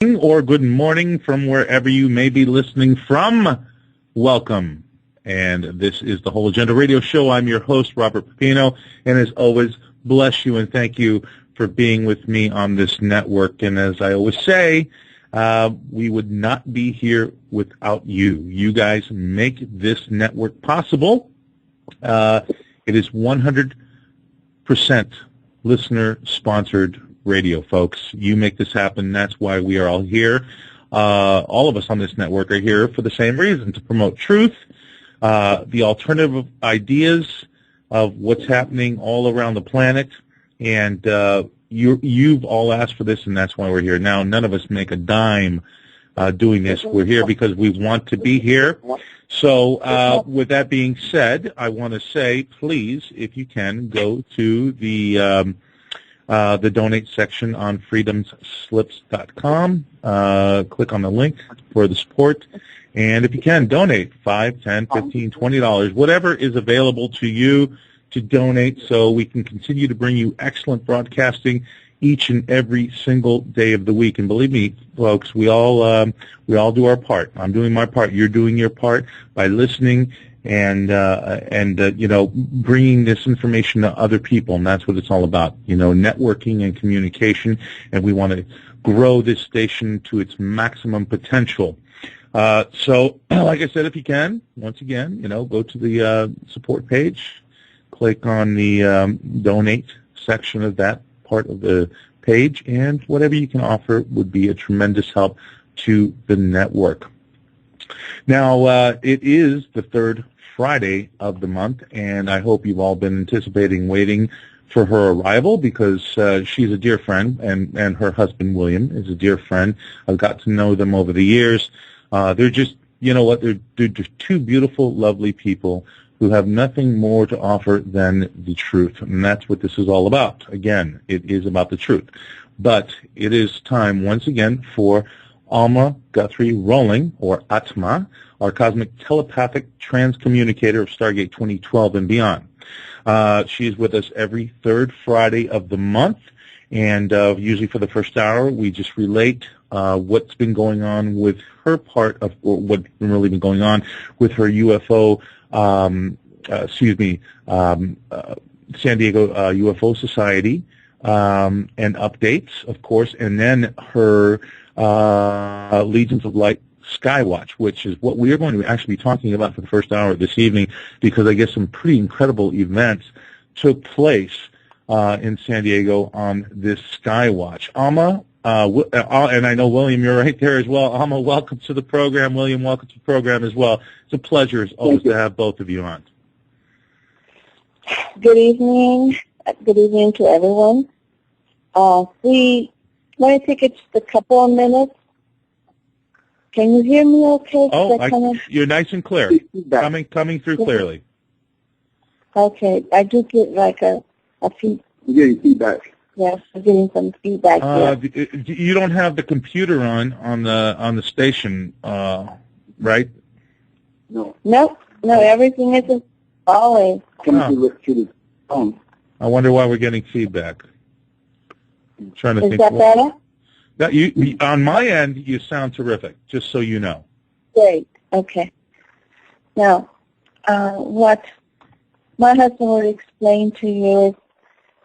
or good morning from wherever you may be listening from. Welcome. And this is the Whole Agenda Radio Show. I'm your host, Robert Peppino, and as always, bless you and thank you for being with me on this network. And as I always say, we would not be here without you. You guys make this network possible. It is 100% listener-sponsored radio, folks. You make this happen. That's why we are all here. All of us on this network are here for the same reason, to promote truth, the alternative ideas of what's happening all around the planet. And you've all asked for this, and that's why we're here. Now, none of us make a dime doing this. We're here because we want to be here. So with that being said, I want to say, please, if you can, go to the donate section on freedomslips.com. Click on the link for the support. And if you can, donate $5, $10, $15, $20, whatever is available to you to donate so we can continue to bring you excellent broadcasting each and every single day of the week. And believe me, folks, we all do our part. I'm doing my part. You're doing your part by listening and bringing this information to other people, and that's what it's all about, networking and communication, and we want to grow this station to its maximum potential. So, like I said, if you can, once again, go to the support page, click on the donate section of that part of the page, and whatever you can offer would be a tremendous help to the network. Now, it is the third Friday of the month, and I hope you've all been waiting for her arrival, because she's a dear friend, and her husband, William, is a dear friend. I've got to know them over the years. They're just, they're just two beautiful, lovely people who have nothing more to offer than the truth, and that's what this is all about. Again, it is about the truth. But it is time, once again, for Alma Roehling, or Atma, our cosmic telepathic transcommunicator of Stargate 2012 and beyond. She is with us every third Friday of the month, and usually for the first hour we just relate what's been going on with her part of, or what's really been going on with her UFO, San Diego UFO Society, and updates, of course, and then her Legions of Light Skywatch, which is what we are going to actually be talking about for the first hour this evening, because I guess some pretty incredible events took place in San Diego on this Skywatch. Alma, and I know, William, you're right there as well. Alma, welcome to the program. William, welcome to the program as well. It's a pleasure, as always, to have both of you on. Good evening. Good evening to everyone. We want to take just a couple of minutes. Can you hear me okay? Oh, you're nice and clear. Coming through clearly. Okay. I do get like a feedback. You're getting feedback. Yes, I'm getting some feedback here. You don't have the computer on the station, right? No. No, everything is always. Coming through the phone. I wonder why we're getting feedback. I'm trying to think. Is that better? On my end, you sound terrific, just so you know. Great. Okay. Now, what my husband will explain to you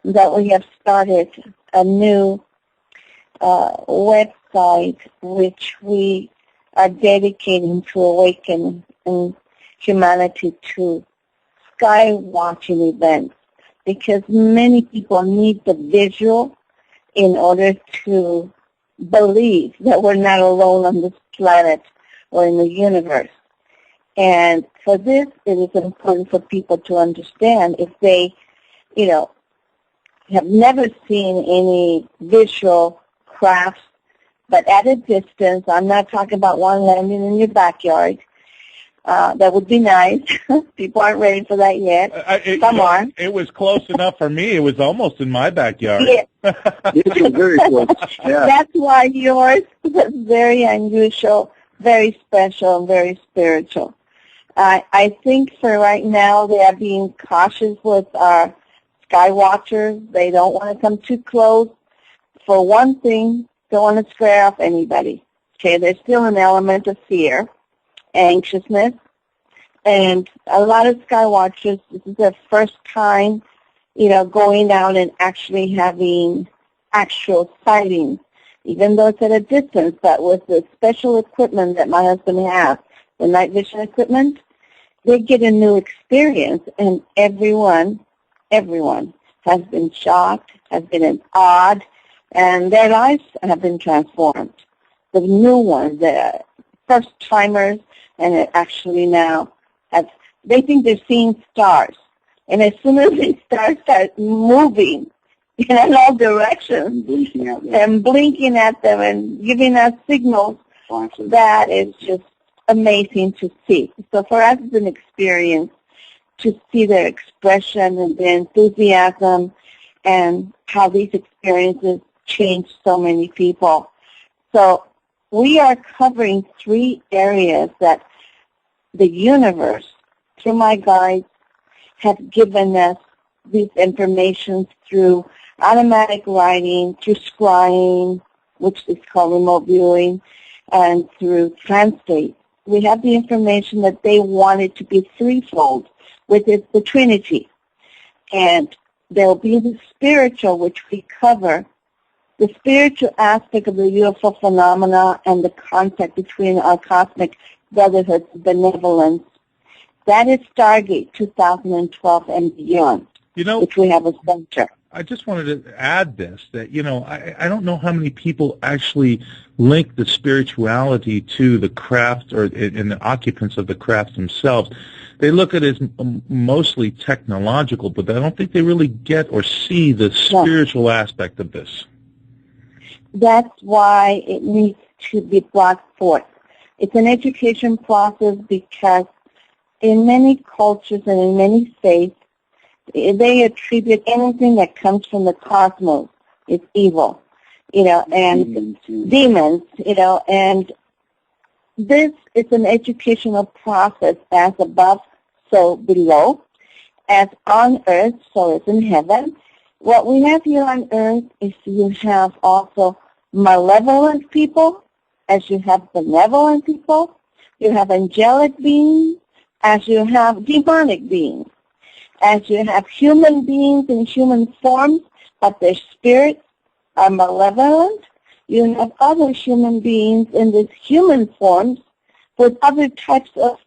is that we have started a new website which we are dedicating to awaken humanity to sky watching events, because many people need the visual in order to believe that we're not alone on this planet or in the universe. And for this, it is important for people to understand, if they, have never seen any visual crafts, but at a distance. I'm not talking about one landing in your backyard. That would be nice. People aren't ready for that yet. Some are. It was close enough for me. It was almost in my backyard. Yeah. It was very close. Yeah. That's why yours was very unusual, very special, and very spiritual. I think for right now they are being cautious with our sky watchers. They don't want to come too close. For one thing, don't want to scare off anybody. Okay, there's still an element of fear, anxiousness, and a lot of sky watchers, this is their first time, going out and actually having actual sightings, even though it's at a distance, but with the special equipment that my husband has, the night vision equipment, they get a new experience, and everyone has been shocked, has been awed, and their lives have been transformed. The new ones, the first-timers, and it actually now they think they're seeing stars. And as soon as these stars start moving in all directions and blinking at them and giving us signals, that is just amazing to see. So for us, it's an experience to see their expression and their enthusiasm and how these experiences change so many people. So we are covering 3 areas that the universe, through my guides, have given us these information through automatic writing, through scrying, which is called remote viewing, and through translate. We have the information that they wanted to be threefold, which is the Trinity. And there will be the spiritual, which we cover, the spiritual aspect of the UFO phenomena and the contact between our cosmic brotherhood's benevolence. That is Stargate 2012 and beyond, which we have a center. I just wanted to add this, that, I don't know how many people actually link the spirituality to the craft or in the occupants of the craft themselves. They look at it as mostly technological, but I don't think they really get or see the spiritual aspect of this. That's why it needs to be brought forth. It's an education process because in many cultures and in many faiths, they attribute anything that comes from the cosmos is evil, and demons, and this is an educational process as above, so below, as on earth, so as in heaven. What we have here on earth is you have also malevolent people, as you have benevolent people, you have angelic beings, as you have demonic beings, as you have human beings in human forms, but their spirits are malevolent. You have other human beings in these human forms with other types of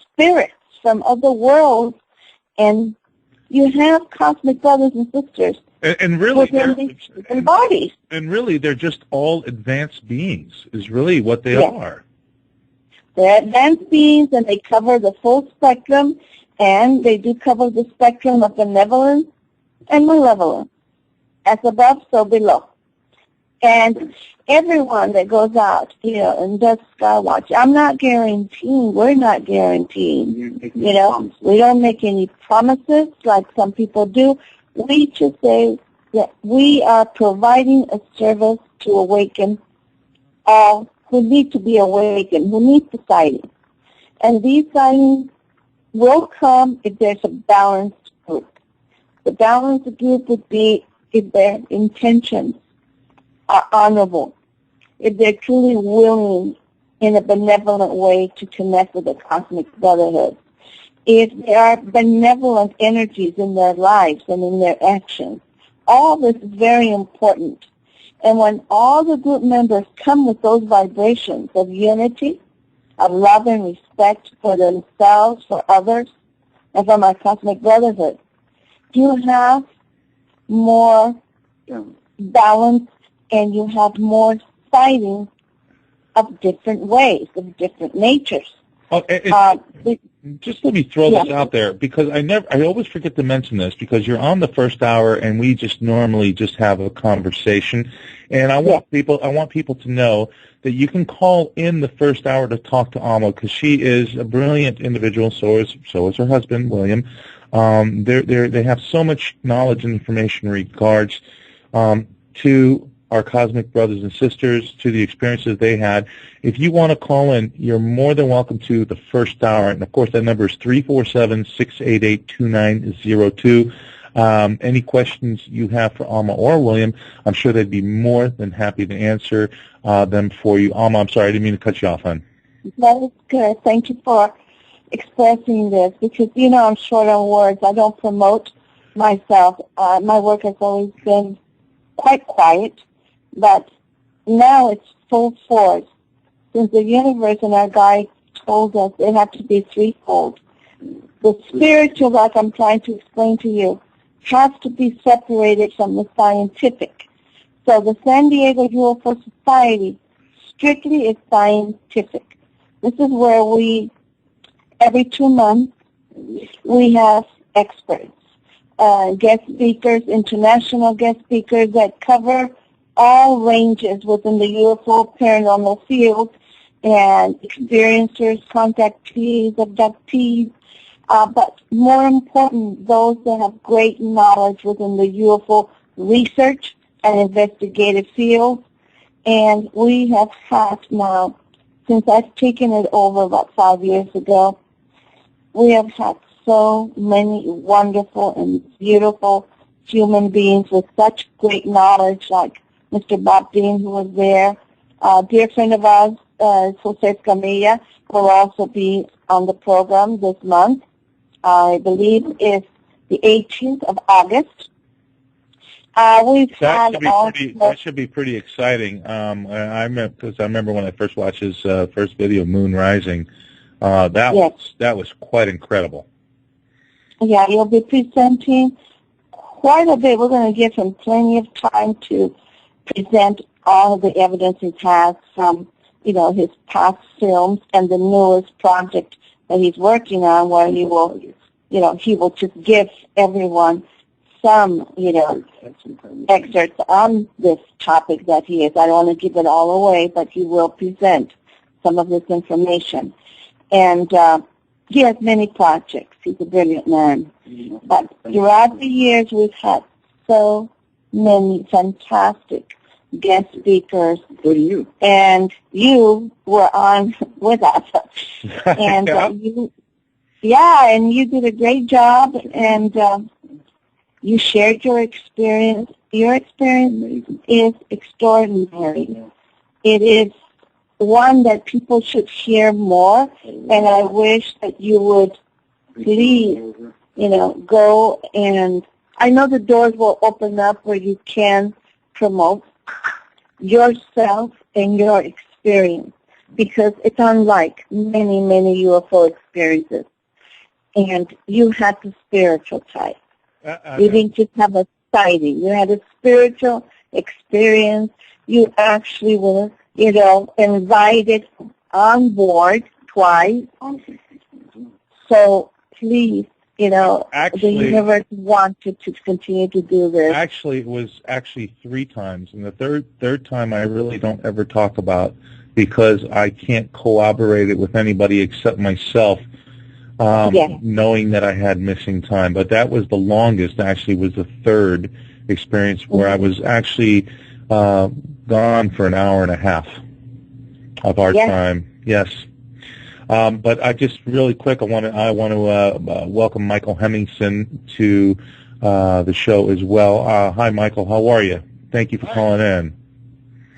spirits from other worlds, and you have cosmic brothers and sisters and really within these bodies. And really, they're just all advanced beings, is really what they are. They're advanced beings, and they cover the full spectrum, and they do cover the spectrum of benevolence and malevolence, as above, so below. And everyone that goes out, and does sky watch, I'm not guaranteeing, we're not guaranteeing, we don't make any promises like some people do. We just say that we are providing a service to awaken all who need to be awakened, who need the sighting. And these sightings will come if there's a balanced group. The balanced group would be if their intentions are honorable, if they're truly willing in a benevolent way to connect with the cosmic brotherhood, if there are benevolent energies in their lives and in their actions. All this is very important. And when all the group members come with those vibrations of unity, of love and respect for themselves, for others, and for my cosmic brotherhood, you have more balance and you have more sightings of different ways, of different natures. Just let me throw this out there, because I always forget to mention this, because you're on the first hour and we just normally just have a conversation, and I want people to know that you can call in the first hour to talk to Alma, because she is a brilliant individual. So is her husband, William. They have so much knowledge and information in regards to our cosmic brothers and sisters, to the experiences they had. If you want to call in, you're more than welcome to the first hour. And, of course, that number is 347-688-2902. Any questions you have for Alma or William, I'm sure they'd be more than happy to answer them for you. Alma, I'm sorry, I didn't mean to cut you off, hon. That is good. Thank you for expressing this because, I'm short on words. I don't promote myself. My work has always been quite quiet, but now it's full force. Since the universe and our guide told us it had to be threefold. The spiritual, like I'm trying to explain to you, has to be separated from the scientific. So the San Diego UFO Society strictly is scientific. This is where every 2 months, we have experts, guest speakers, international guest speakers that cover all ranges within the UFO paranormal field, and experiencers, contactees, abductees, but more important, those that have great knowledge within the UFO research and investigative field. And we have had now, since I've taken it over about 5 years ago, we have had so many wonderful and beautiful human beings with such great knowledge, like Mr. Bob Dean, who was there. A dear friend of ours, Jose Camilla, will also be on the program this month. I believe it's the 18th of August. That should be pretty exciting. I remember when I first watched his first video, Moon Rising. That was quite incredible. Yeah, he'll be presenting quite a bit. We're going to give him plenty of time to present all of the evidence he has from, his past films and the newest project that he's working on, where he will just give everyone some, excerpts on this topic that he is. I don't want to give it all away, but he will present some of this information. And he has many projects. He's a brilliant man. But throughout the years, we've had so many fantastic guest speakers. Including you. And you were on with us. And and you did a great job, and you shared your experience. Your experience is extraordinary. It is one that people should hear more, and I wish that you would please, go, and I know the doors will open up where you can promote yourself and your experience, because it's unlike many, many UFO experiences. And you had the spiritual type. You didn't just have a sighting. You had a spiritual experience. You actually were, invited on board twice. So please, Actually, the universe wanted to continue to do this. Actually, it was 3 times, and the third time I really don't ever talk about, because I can't corroborate it with anybody except myself, knowing that I had missing time. But that was the longest, actually, was the third experience where I was actually gone for an hour and a half of our time. Yes. But I just really quick, I want to welcome Michael Hemmingson to the show as well. Hi, Michael. How are you? Thank you for calling in.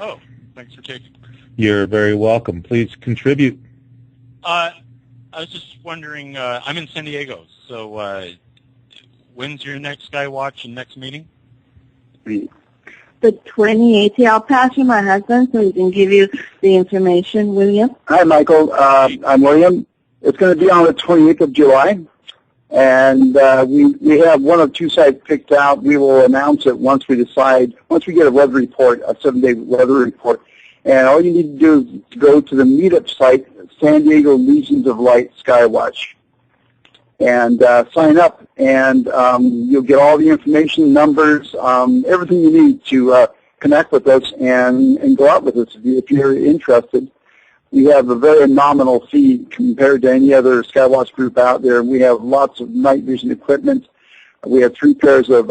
Oh, thanks for taking. You're very welcome. Please contribute. I was just wondering. I'm in San Diego, so when's your next Skywatch and next meeting? The 28th. Yeah, I'll pass you my husband so he can give you the information. William? Hi, Michael. I'm William. It's going to be on the 28th of July, and we have 1 of 2 sites picked out. We will announce it once we decide, once we get a weather report, a 7-day weather report. And all you need to do is go to the meetup site, San Diego Legions of Light Skywatch, and sign up, and you'll get all the information, numbers, everything you need to connect with us and go out with us if you're interested. We have a very nominal fee compared to any other Skywatch group out there. We have lots of night vision equipment. We have 3 pairs of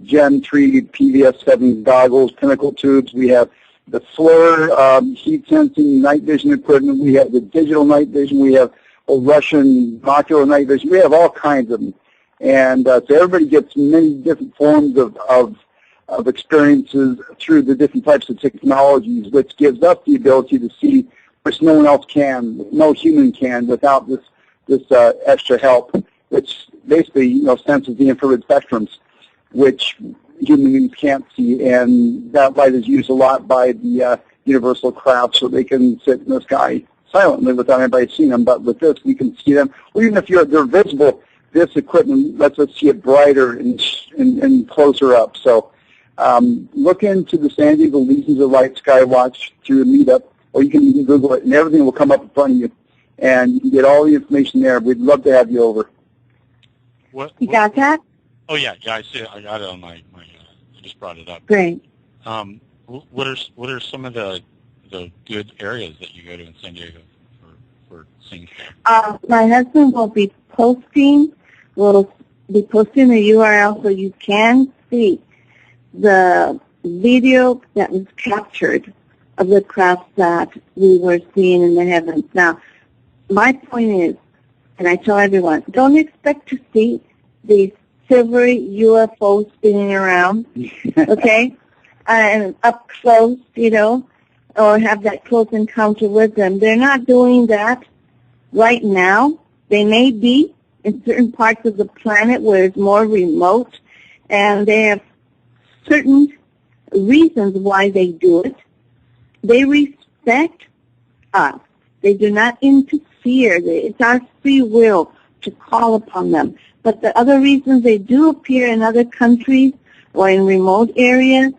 Gen 3 PVS-7 goggles, Pinnacle tubes. We have the FLIR heat sensing night vision equipment. We have the digital night vision. We have Russian binocular night vision. We have all kinds of them. And so everybody gets many different forms of experiences through the different types of technologies, which gives us the ability to see which no one else can, no human can, without this extra help, which basically senses the infrared spectrums, which human beings can't see. And that light is used a lot by the universal craft, so they can sit in the sky silently without anybody seeing them. But with this, we can see them. Or even if they're visible, this equipment lets us see it brighter and closer up. So look into the San Diego Legions of Light Skywatch through a meetup, or you can even Google it, and everything will come up in front of you. And you can get all the information there. We'd love to have you over. You got that? Oh, yeah, I see it. I got it on my I just brought it up. Great. What are some of the good areas that you go to in San Diego for seeing stuff? My husband will be posting the URL so you can see the video that was captured of the crafts that we were seeing in the heavens. Now, my point is, and I tell everyone, don't expect to see these silvery UFOs spinning around, okay, and up close, or have that close encounter with them. They're not doing that right now. They may be in certain parts of the planet where it's more remote, and they have certain reasons why they do it. They respect us. They do not interfere. It's our free will to call upon them. But the other reasons they do appear in other countries or in remote areas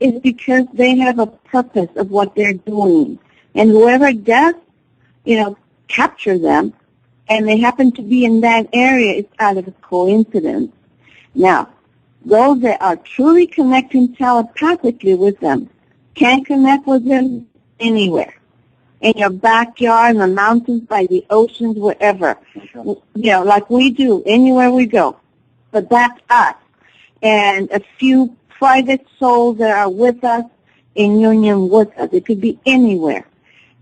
is because they have a purpose of what they're doing. And whoever does, capture them, and they happen to be in that area, it's out of a coincidence. Now, those that are truly connecting telepathically with them can connect with them anywhere. In your backyard, in the mountains, by the oceans, wherever. Like we do, anywhere we go. But that's us. And a few private souls that are with us, in union with us. It could be anywhere.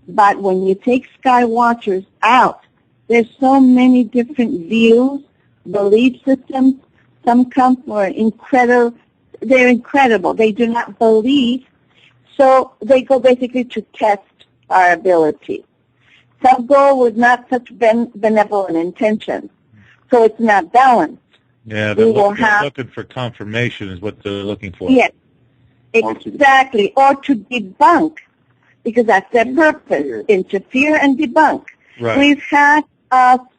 But when you take sky watchers out, there's so many different views, belief systems. Some come for incredible. They're incredible. They do not believe. So they go basically to test our ability. Some go with not such benevolent intentions. So it's not balanced. Yeah, they're looking for confirmation is what they're looking for. Yes, exactly. Or to debunk, because that's their purpose, interfere and debunk. Right. We've had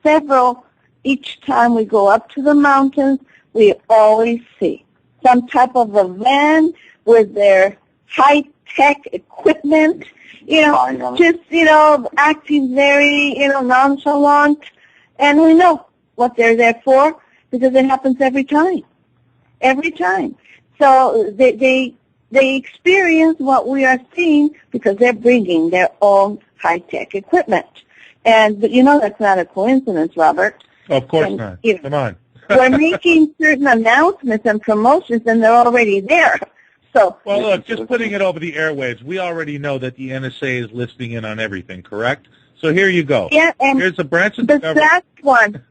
several, each time we go up to the mountains, we always see some type of a van with their high-tech equipment, just, acting very, nonchalant. And we know what they're there for because it happens every time. Every time. So they experience what we are seeing because they're bringing their own high-tech equipment. And that's not a coincidence, Robert. Of course not. Come on. We're making certain announcements and promotions, and they're already there. So, well, look, just putting it over the airwaves, we already know that the NSA is listening in on everything, correct? So here you go. Yeah, and here's a branch of the government. Last one.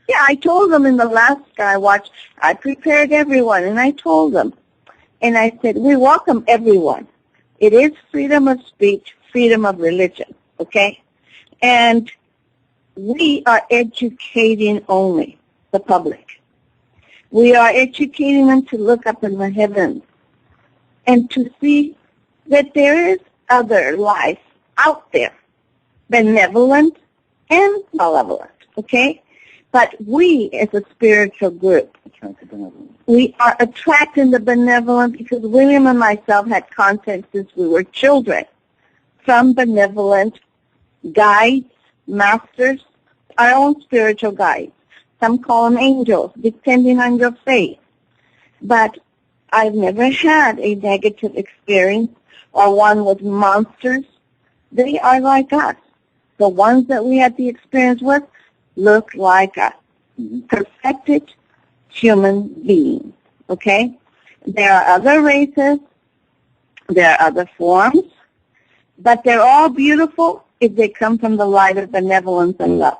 Yeah, I told them in the last Skywatch, I prepared everyone, and I told them. And I said, we welcome everyone. It is freedom of speech, freedom of religion, okay? And we are educating only the public. We are educating them to look up in the heavens and to see that there is other life out there, benevolent and malevolent, okay? But we, as a spiritual group, we are attracting the benevolent because William and myself had contact since we were children from benevolent guides, masters, our own spiritual guides. Some call them angels, depending on your faith. But I've never had a negative experience or one with monsters. They are like us. The ones that we had the experience with look like us. Perfected human beings, okay? There are other races. There are other forms. But they're all beautiful if they come from the light of benevolence and love.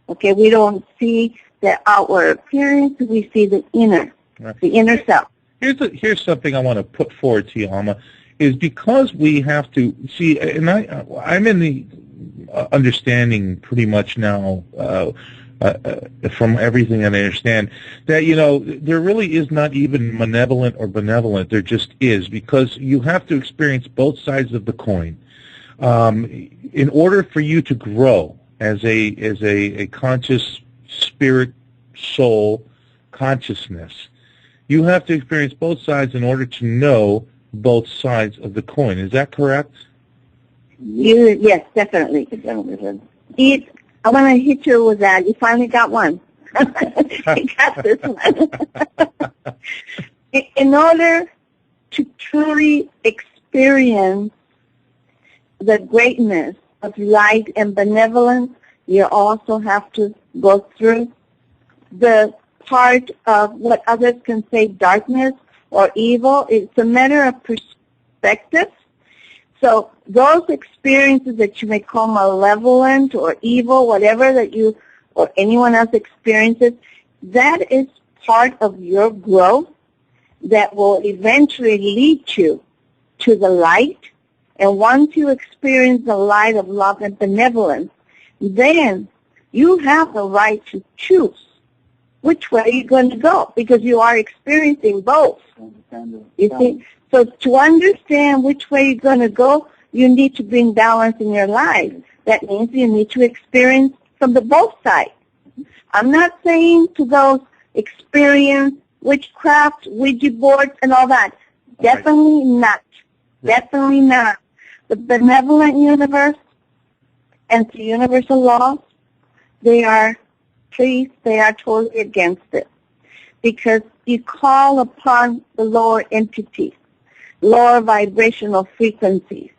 Okay, we don't see the outward appearance, we see the inner, the inner self. Here's something I want to put forward to you, Alma, is because we have to see, and I'm in the understanding pretty much now from everything that I understand that, you know, there really is not even malevolent or benevolent. There just is, because you have to experience both sides of the coin. In order for you to grow as a conscious spirit, soul, consciousness, you have to experience both sides in order to know both sides of the coin. Is that correct? Yes, definitely. I want to hit you with that. You finally got one. You got this one. In order to truly experience the greatness of light and benevolence, you also have to go through the part of what others can say darkness or evil. It's a matter of perspective. So those experiences that you may call malevolent or evil, whatever that you or anyone else experiences, that is part of your growth that will eventually lead you to the light. And once you experience the light of love and benevolence, then you have the right to choose which way you're going to go, because you are experiencing both. You see? So to understand which way you're going to go, you need to bring balance in your life. That means you need to experience from the both sides. I'm not saying to those experience witchcraft, Ouija boards, and all that. Definitely not. Definitely not. The benevolent universe and the universal laws, they are totally against it, because you call upon the lower entities, lower vibrational frequencies,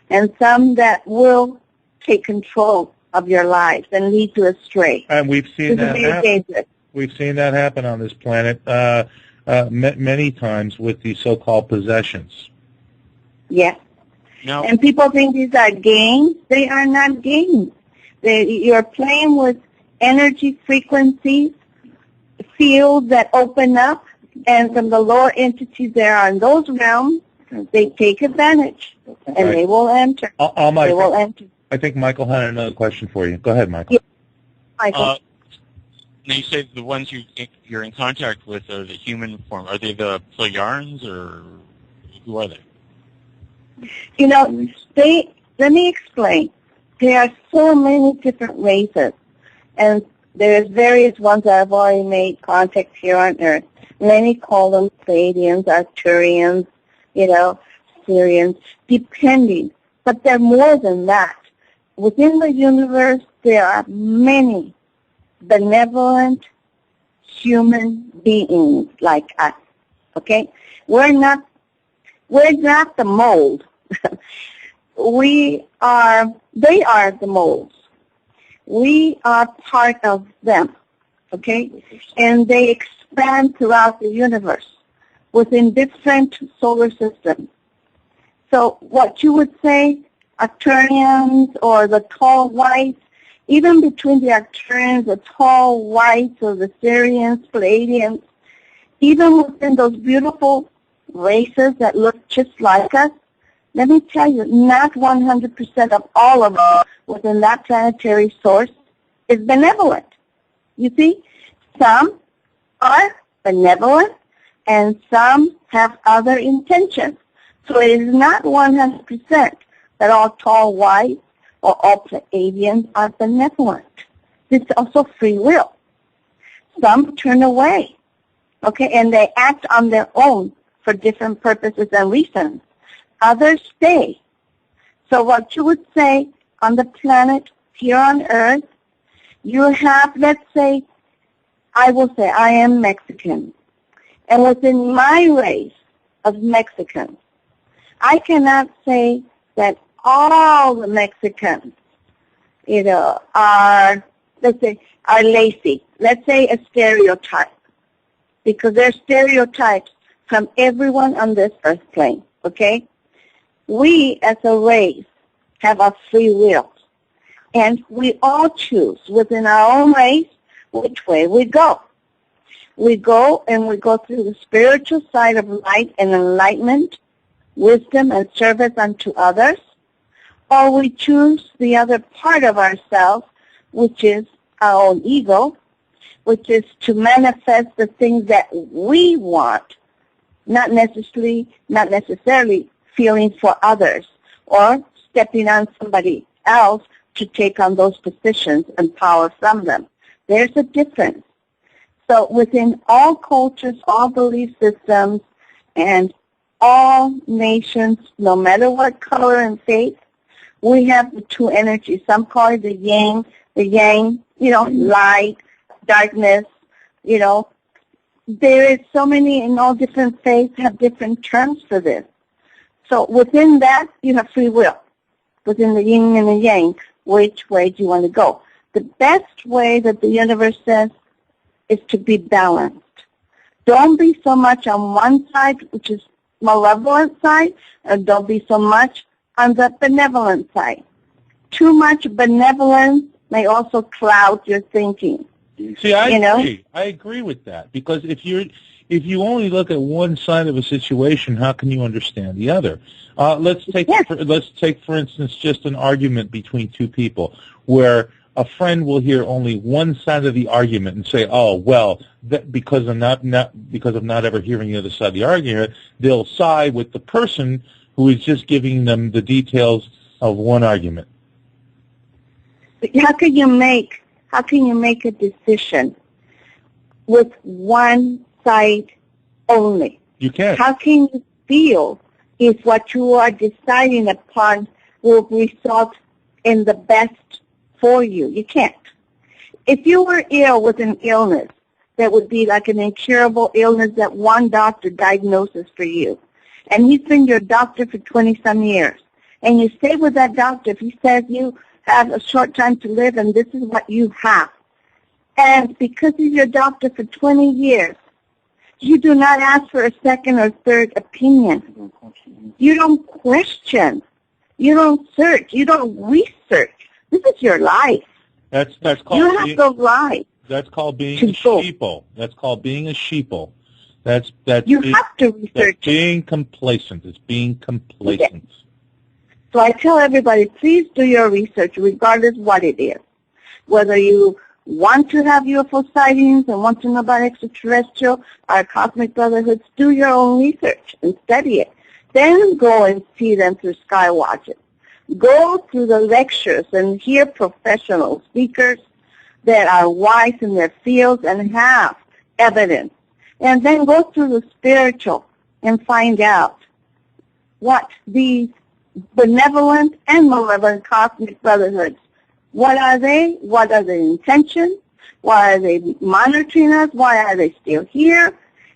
and some that will take control of your lives and lead you astray. And we've seen that happen. We've seen that happen on this planet many times with the so-called possessions. Yes. No. And people think these are games. They are not games. You're playing with energy frequencies, fields that open up, and from the lower entities there are in those realms, they take advantage, and they will enter. Alma, they will enter. I think Michael had another question for you. Go ahead, Michael. Yeah. Michael. Now you say the ones you're in contact with are the human form. Are they the Plejarns, or who are they? You know, let me explain. There are so many different races, and there's various ones that I've already made contact here on Earth. Many call them Pleiadians, Arcturians, Syrians, depending. But they're more than that. Within the universe, there are many benevolent human beings like us. Okay? We're not the mold. They are the molds. We are part of them, okay? And they expand throughout the universe within different solar systems. So what you would say, Arcturians or the tall whites, even between the Arcturians, the tall whites, or the Syrians, Pleiadians, even within those beautiful races that look just like us, let me tell you, not 100% of all of us within that planetary source is benevolent. You see, some are benevolent and some have other intentions. So it is not 100% that all tall whites or all Pleiadians are benevolent. It's also free will. Some turn away, okay, and they act on their own for different purposes and reasons. Others stay. So what you would say on the planet here on Earth, you have, let's say, I will say I am Mexican. And within my race of Mexicans, I cannot say that all the Mexicans, are, let's say, are lazy. Let's say a stereotype. Because there are stereotypes from everyone on this earth plane, okay? We, as a race, have a free will. And we all choose within our own race, which way we go. We go and we go through the spiritual side of light and enlightenment, wisdom and service unto others, or we choose the other part of ourselves, which is our own ego, which is to manifest the things that we want, not necessarily feeling for others or stepping on somebody else to take on those positions and power from them. There's a difference. So within all cultures, all belief systems, and all nations, no matter what color and faith, we have the two energies. Some call it the yang, light, darkness, There is so many in all different faiths have different terms for this. So within that, you have free will. Within the yin and the yang, which way do you want to go? The best way that the universe says is to be balanced. Don't be so much on one side, which is malevolent side, and don't be so much on the benevolent side. Too much benevolence may also cloud your thinking. See, I agree. I agree with that, because if you only look at one side of a situation, how can you understand the other? Let's take for instance just an argument between two people where a friend will hear only one side of the argument and say, "Oh, well, because of not ever hearing the other side of the argument, they'll side with the person who is just giving them the details of one argument." How can you make a decision with one side only? You can't. How can you feel if what you are deciding upon will result in the best for you? You can't. If you were ill with an illness that would be like an incurable illness that one doctor diagnoses for you, and he's been your doctor for 20-some years, and you stay with that doctor, if he says you have a short time to live and this is what you have, and because he's your doctor for 20 years, you do not ask for a second or third opinion. You don't question. You don't search. You don't research. This is your life. That's called you have the right. That's called being a sheeple. That's called being a sheeple. That's you have to research. That's being complacent. It's being complacent. Yes. So I tell everybody, please do your research, regardless what it is. Whether you want to have UFO sightings and want to know about extraterrestrial or cosmic brotherhoods, do your own research and study it. Then go and see them through sky watches. Go through the lectures and hear professional speakers that are wise in their fields and have evidence. And then go through the spiritual and find out what these benevolent and malevolent cosmic brotherhoods, what are they? What are their intentions? Why are they monitoring us? Why are they still here?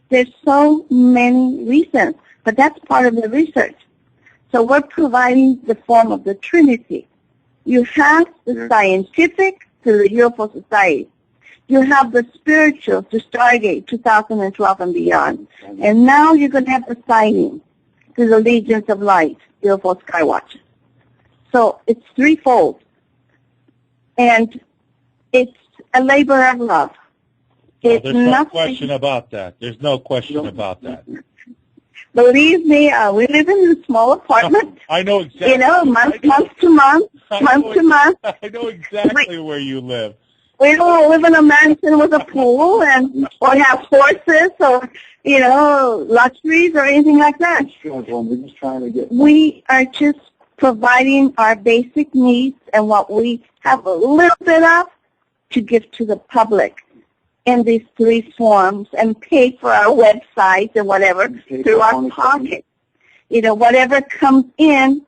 There's so many reasons, but that's part of the research. So we're providing the form of the Trinity. You have the scientific to the UFO Society. You have the spiritual to Stargate 2012 and beyond. And now you're going to have the sighting to the Legions of Light, UFO Skywatch. So it's threefold. And it's a labor of love. There's no question about that. There's no question about that. Believe me, we live in a small apartment. I know exactly. Month to month. I know exactly where you live. We don't live in a mansion with a pool or have horses or, luxuries or anything like that. We are just providing our basic needs and what we have a little bit of to give to the public in these three forms and pay for our websites and whatever through our pocket. Whatever comes in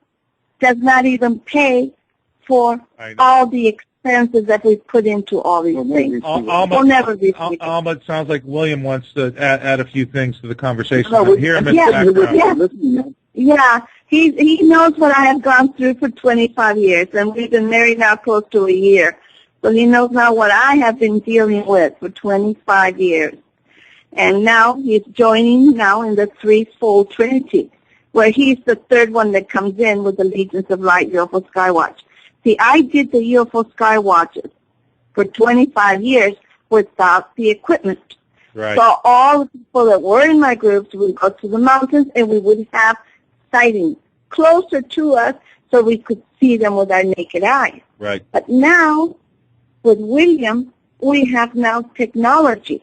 does not even pay for all the expenses that we put into all these things. We'll never be free. Alma, it sounds like William wants to add a few things to the conversation. Hear him in the background. Yeah, he knows what I have gone through for 25 years, and we've been married now close to a year. So he knows now what I have been dealing with for 25 years. And now he's joining now in the threefold Trinity, where he's the third one that comes in with the Legions of Light UFO Skywatch. See, I did the UFO Skywatches for 25 years without the equipment. Right. So all the people that were in my groups would go to the mountains, and we would have sightings closer to us so we could see them with our naked eye. Right. But now, with William, we have now technology.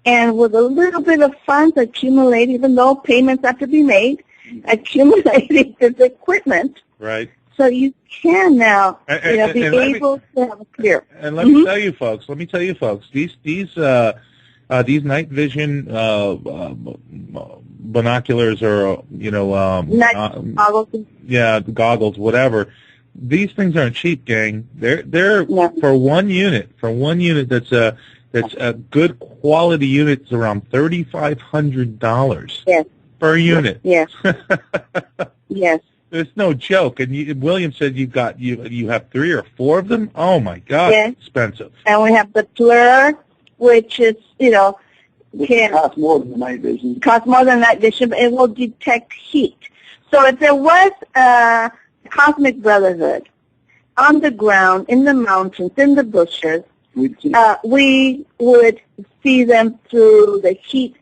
And with a little bit of funds accumulated, even though payments have to be made, accumulating this equipment. Right. So you can now be able to have a clear. And let me tell you folks, these night vision binoculars or, goggles, whatever, these things aren't cheap, gang. They're for one unit that's a good quality unit, it's around $3,500 per unit. Yes. Yes. It's no joke. And William said you have 3 or 4 of them. Oh my God, yes. Expensive. And we have the FLIR, which is costs more than the night vision. Costs more than night vision, but it will detect heat. So if there was a cosmic brotherhood on the ground, in the mountains, in the bushes, we would see them through the heat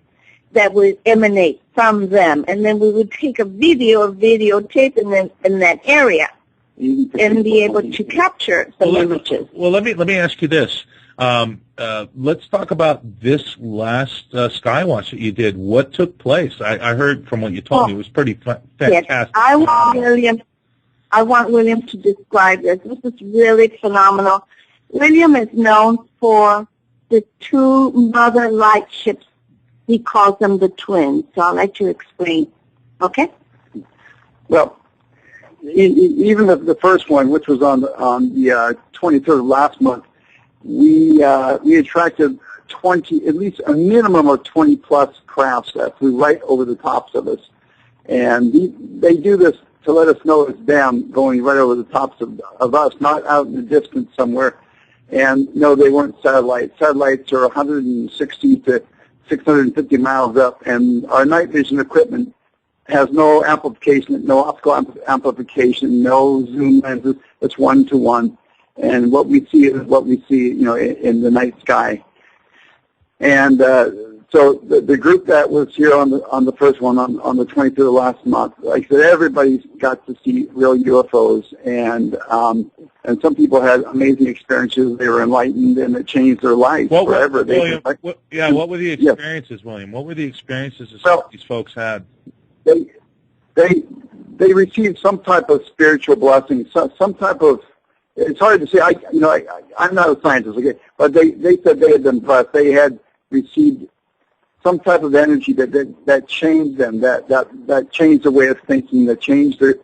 that would emanate from them, and then we would take a videotape in that area and be able to capture some images. Well, let me ask you this. Let's talk about this last Skywatch that you did. What took place? I heard from what you told me it was pretty fantastic. Yes, I want William to describe this. This is really phenomenal. William is known for the 2 mother light ships. He calls them the twins. So I'll let you explain. Okay? Well, even the first one, which was on the 23rd of last month, we attracted at least a minimum of 20 plus crafts that flew right over the tops of us, and they do this to let us know it's them going right over the tops of us, not out in the distance somewhere. And no, they weren't satellites. Satellites are 160 to 650 miles up, and our night vision equipment has no amplification, no optical amplification, no zoom lenses. It's 1-to-1, and what we see is what we see, in the night sky. And so the group that was here on the first one on the 23rd of last month, like I said, everybody got to see real UFOs, and some people had amazing experiences. They were enlightened, and it changed their lives forever. What were the experiences, William? What were the experiences these folks had? They received some type of spiritual blessing, some type of. It's hard to say. I'm not a scientist, okay, but they said they had been blessed. They had received some type of energy that changed them, that changed their way of thinking, that changed their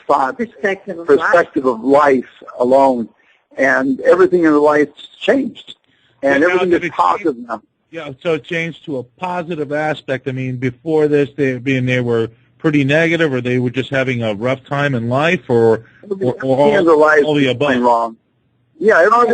thought, perspective of life alone, and everything in their life changed, and everything is positive now. Yeah, so it changed to a positive aspect. I mean, before this, they were pretty negative, or they were just having a rough time in life, or all the above. Wrong. Yeah, all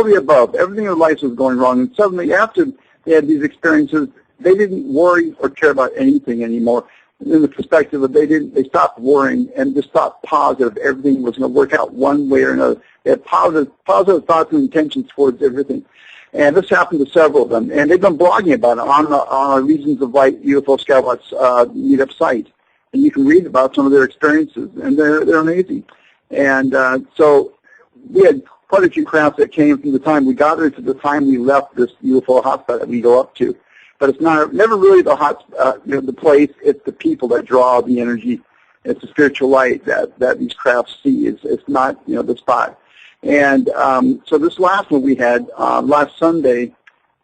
the above. Everything in their life was going wrong, and suddenly after they had these experiences, they didn't worry or care about anything anymore. In the perspective of they stopped worrying and just thought positive. Everything was going to work out one way or another. They had positive thoughts and intentions towards everything. And this happened to several of them. And they've been blogging about it on our Regions of Light UFO Skywatch meetup site. And you can read about some of their experiences, and they're amazing. And so we had quite a few crafts that came from the time we got there to the time we left this UFO hotspot that we go up to. But it's never really the the place. It's the people that draw the energy. It's the spiritual light that these crafts see. It's not the spot. And so this last one we had last Sunday,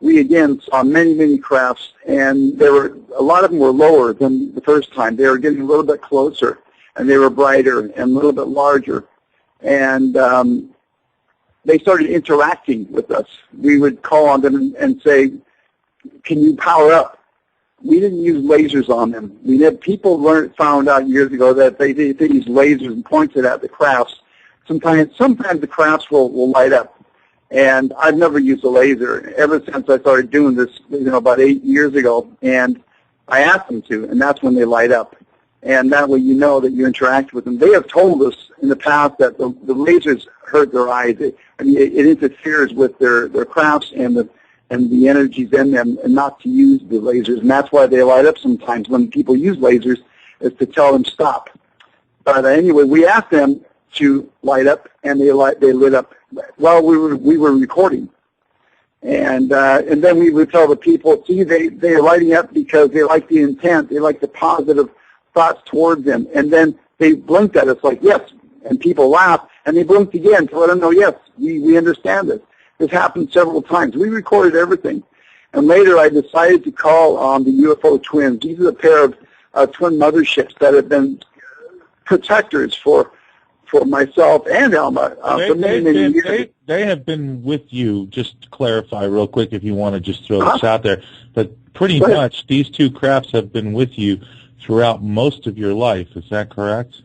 we again saw many crafts, and a lot of them were lower than the first time. They were getting a little bit closer, and they were brighter and a little bit larger. And they started interacting with us. We would call on them and say, "Can you power up?" We didn't use lasers on them. People found out years ago that they use lasers and pointed at the crafts. Sometimes the crafts will light up. And I've never used a laser ever since I started doing this, about 8 years ago. And I asked them to, and that's when they light up. And that way you know that you interact with them. They have told us in the past that the lasers hurt their eyes. It interferes with their crafts and and the energies in them, and not to use the lasers. And that's why they light up sometimes when people use lasers, is to tell them stop. But anyway, we asked them to light up, and they lit up while we were recording. And then we would tell the people, see, they're lighting up because they like the intent, they like the positive thoughts towards them. And then they blinked at us like, yes, and people laughed, and they blinked again to let them know, yes, we understand this. This happened several times. We recorded everything. And later I decided to call on the UFO twins. These are a pair of twin motherships that have been protectors for myself and Alma for many years. They have been with you, just to clarify real quick if you want to just throw this out there, but pretty much these two crafts have been with you throughout most of your life. Is that correct?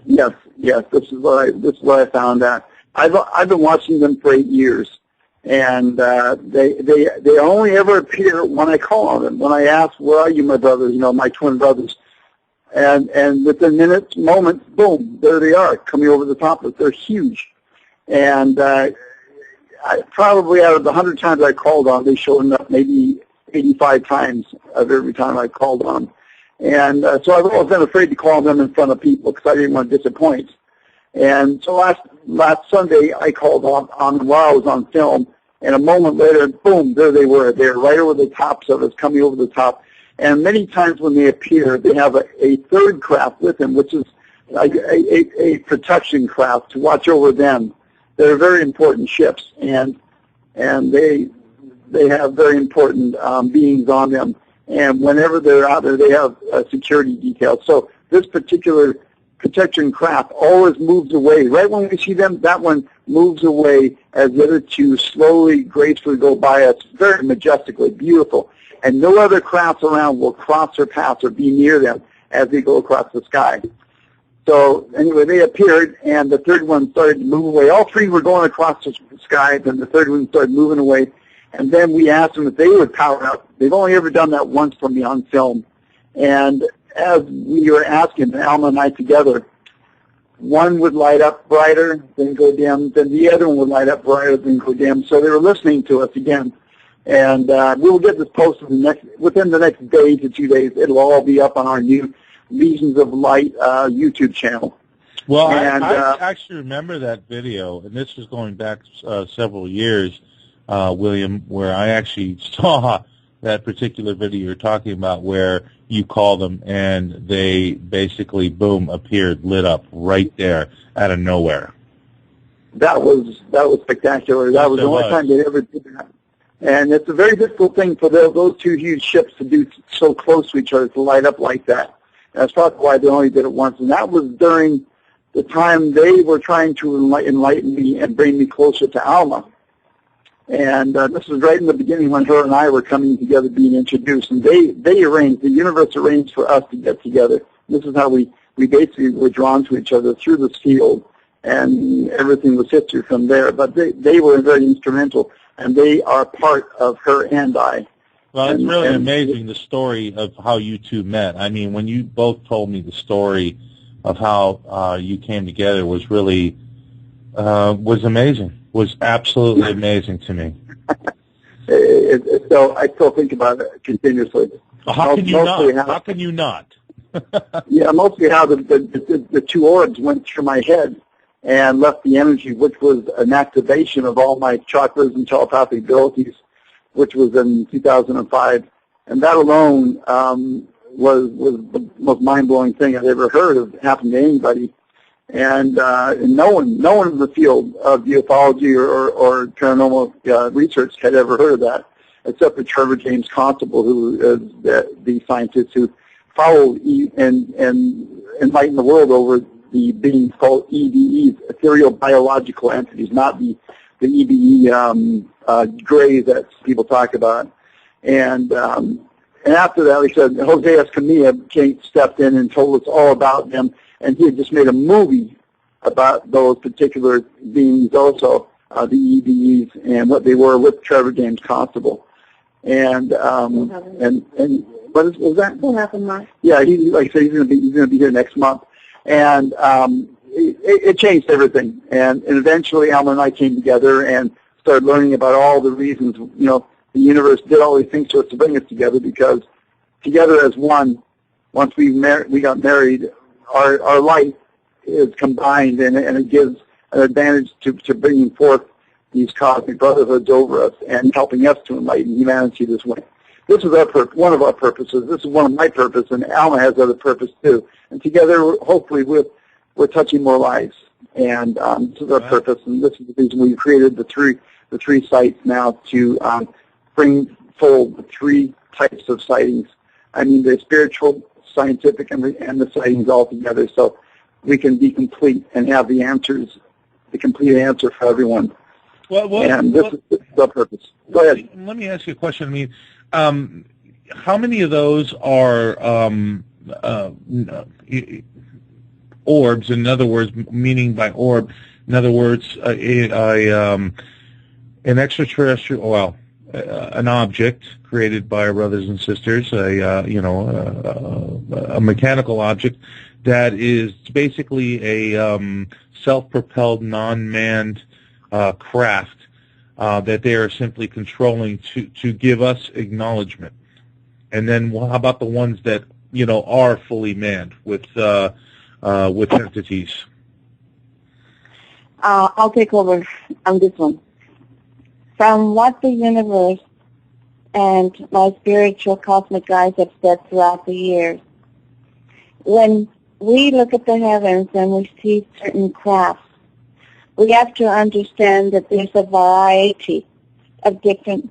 Yes. This is what I found out. I've been watching them for 8 years, and they only ever appear when I call on them. When I ask, "Where are you, my brothers?" My twin brothers, and within minutes, moments, boom, there they are coming over the top of it. They're huge, and I probably out of the 100 times I called on, they showed up maybe 85 times of every time I called on. And so I've always been afraid to call them in front of people because I didn't want to disappoint. And so last Sunday I called on while I was on film, and a moment later, boom, there they were. They were right over the tops of us, coming over the top. And many times when they appear, they have a third craft with them, which is like a protection craft to watch over them. They're very important ships, and they have very important beings on them. And whenever they're out there, they have security details. So this particular protection craft always moves away. Right when we see them, that one moves away as the other two slowly, gracefully go by us, very majestically, beautiful. And no other crafts around will cross their paths or be near them as they go across the sky. So anyway, they appeared, and the third one started to move away. All three were going across the sky, then the third one started moving away. And then we asked them if they would power up. They've only ever done that once for me on film. And as we were asking, Alma and I together, one would light up brighter, then go dim, then the other one would light up brighter, then go dim. So they were listening to us again. And we will get this posted within the next day to 2 days. It'll all be up on our new Legions of Light YouTube channel. Well, I actually remember that video, and this was going back several years, William, where I actually saw that particular video you're talking about where you call them and they basically, boom, appeared, lit up right there out of nowhere. That was spectacular. That was the only time they ever did that. And it's a very difficult thing for those two huge ships to do so close to each other, to light up like that. That's probably why they only did it once. And that was during the time they were trying to enlighten me and bring me closer to Alma. And this was right in the beginning when her and I were coming together, being introduced. And they arranged, the universe arranged for us to get together. This is how we basically were drawn to each other through this field. And everything was history from there. But they were very instrumental, and they are part of her and I. Well, it's really amazing, the story of how you two met. I mean, when you both told me the story of how you came together was really, was amazing. Was absolutely amazing to me. So I still think about it continuously. Well, how can you not? How can you not? Yeah, mostly how the two orbs went through my head and left the energy, which was an activation of all my chakras and telepathic abilities, which was in 2005. And that alone was the most mind-blowing thing I've ever heard of happen to anybody. And no one in the field of ufology or paranormal research had ever heard of that, except for Trevor James Constable, who is the scientist who followed and enlightened the world over the beings called EBEs, ethereal biological entities, not the EBE grays that people talk about. And after that, he said, Jose Escamilla stepped in and told us all about them. And he had just made a movie about those particular beings also, the EBEs, and what they were with Trevor James Constable. And what was that? What happened, Mark? Yeah, like I said, he's going to be here next month. And it changed everything. And eventually Alma and I came together and start learning about all the reasons, the universe did all these things to us to bring us together, because together as one, once we got married, our life is combined, and it gives an advantage to bringing forth these cosmic brotherhoods over us and helping us to enlighten humanity this way. This is one of our purposes. This is one of my purposes, and Alma has other purpose too. And together, hopefully, we're touching more lives. And this is our purpose, and this is the reason we created the three sites now to bring forward the three types of sightings. I mean, the spiritual, scientific, and the sightings all together, so we can be complete and have the answers, the complete answer for everyone. And this is the purpose. Go ahead. Let me ask you a question. I mean, how many of those are orbs? In other words, meaning by orb, in other words, an extraterrestrial, well, an object created by our brothers and sisters, a mechanical object that is basically a self-propelled, non-manned craft that they are simply controlling to give us acknowledgement. And then how about the ones that are fully manned with entities? I'll take over on this one. From what the universe and my spiritual cosmic guides have said throughout the years, when we look at the heavens and we see certain crafts, we have to understand that there's a variety of different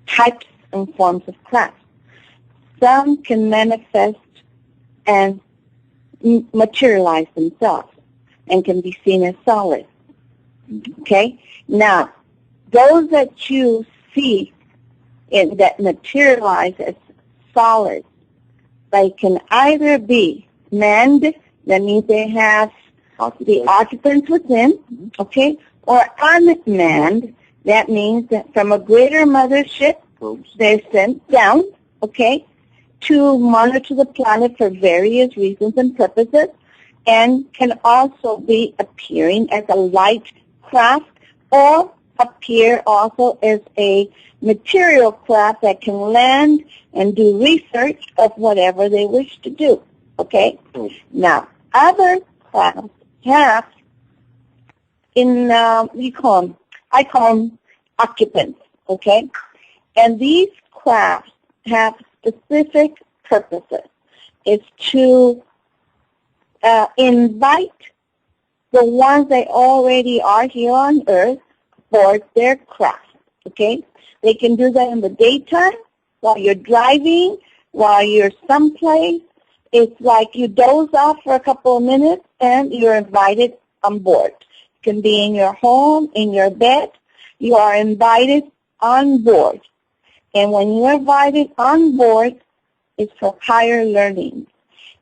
types and forms of crafts. Some can manifest and materialize themselves and can be seen as solid. Okay? Now, those that you see that materialize as solid, they can either be manned, that means they have the occupants within, okay, or unmanned, that means that from a greater mothership, they're sent down, okay, to monitor the planet for various reasons and purposes, and can also be appearing as a light craft or appear also as a material craft that can land and do research of whatever they wish to do, okay? Now, other crafts have, I call them occupants, okay? And these crafts have specific purposes. It's to invite the ones that already are here on Earth for their craft, okay? They can do that in the daytime, while you're driving, while you're someplace. It's like you doze off for a couple of minutes and you're invited on board. It can be in your home, in your bed. You are invited on board. And when you're invited on board, it's for higher learning.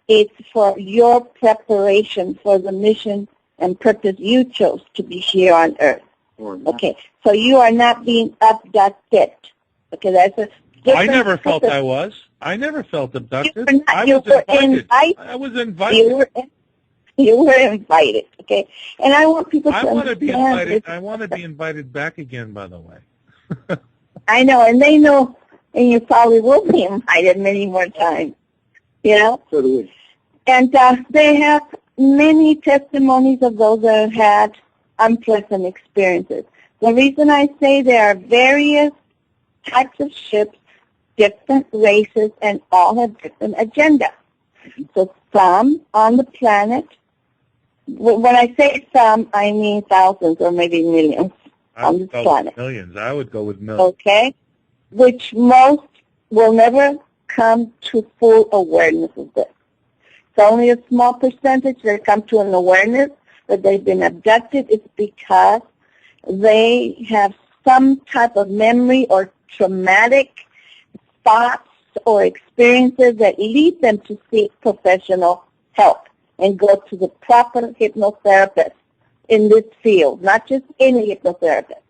It's for your preparation for the mission and purpose you chose to be here on Earth. Okay, so you are not being abducted. Okay, that's a different I never felt purpose. I was. I never felt abducted. I was invited. You were invited, okay? And I want people to understand. I want to be invited back again, by the way. I know, and they know, and you probably will be invited many more times, So do we. And they have many testimonies of those that have had unpleasant experiences. The reason I say there are various types of ships, different races, and all have different agendas. So some on the planet, when I say some, I mean thousands or maybe millions on this planet. Millions. I would go with millions. Okay? Which most will never come to full awareness of this. It's only a small percentage that come to an awareness that they've been abducted. It's because they have some type of memory or traumatic thoughts or experiences that lead them to seek professional help and go to the proper hypnotherapist in this field, not just any hypnotherapist.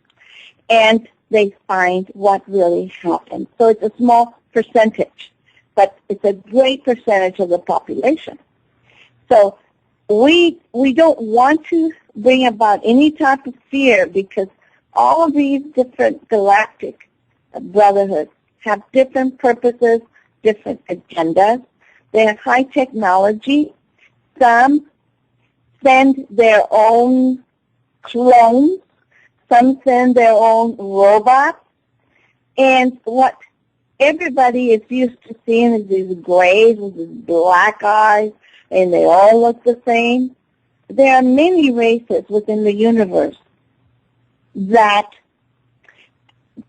And they find what really happened. So it's a small percentage, but it's a great percentage of the population. So we don't want to bring about any type of fear, because all of these different galactic brotherhoods have different purposes, different agendas. They have high technology. Some send their own clones. Some send their own robots. And what everybody is used to seeing is these grays with these black eyes, and they all look the same. There are many races within the universe that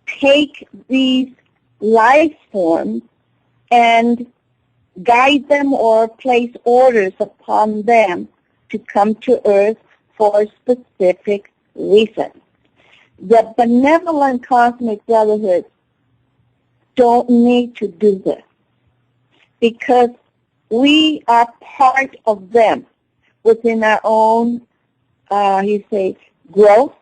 take these life forms and guide them or place orders upon them to come to Earth for a specific reason. The benevolent cosmic brotherhoods don't need to do this because we are part of them within our own, growth.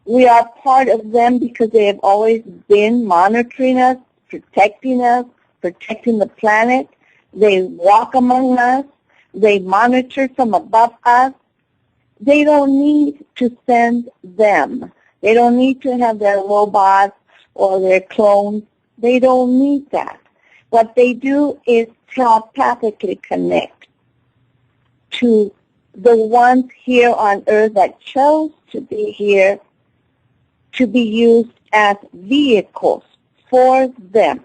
We are part of them because they have always been monitoring us, protecting the planet. They walk among us. They monitor from above us. They don't need to send them. They don't need to have their robots or their clones. They don't need that. What they do is telepathically connect to the ones here on Earth that chose to be here to be used as vehicles for them.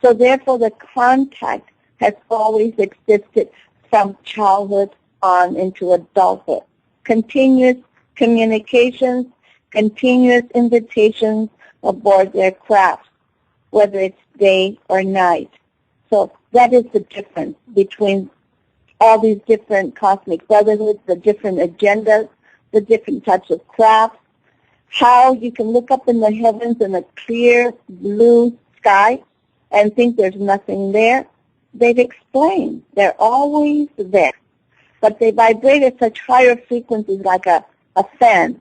So therefore the contact has always existed from childhood on into adulthood. Continuous communications, continuous invitations aboard their craft, whether it's day or night. So that is the difference between all these different cosmic brotherhoods, the different agendas, the different types of crafts, how you can look up in the heavens in a clear blue sky and think there's nothing there. They've explained they're always there, but they vibrate at such higher frequencies like a fan.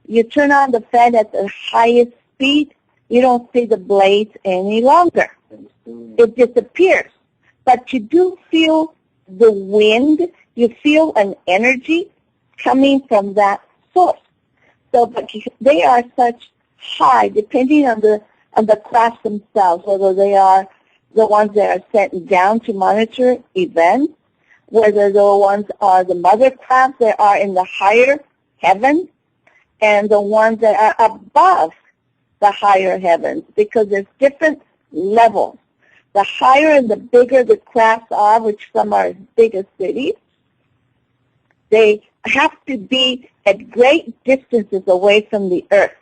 You turn on the fan at the highest speed, you don't see the blades any longer. It disappears. But you do feel the wind, you feel an energy coming from that source. So, but they are such high, depending on the crafts themselves, whether they are the ones that are sent down to monitor events, whether the ones are the mother crafts that are in the higher heavens, and the ones that are above the higher heavens, because there's different levels. The higher and the bigger the crafts are, which some are as big as cities, they have to be at great distances away from the Earth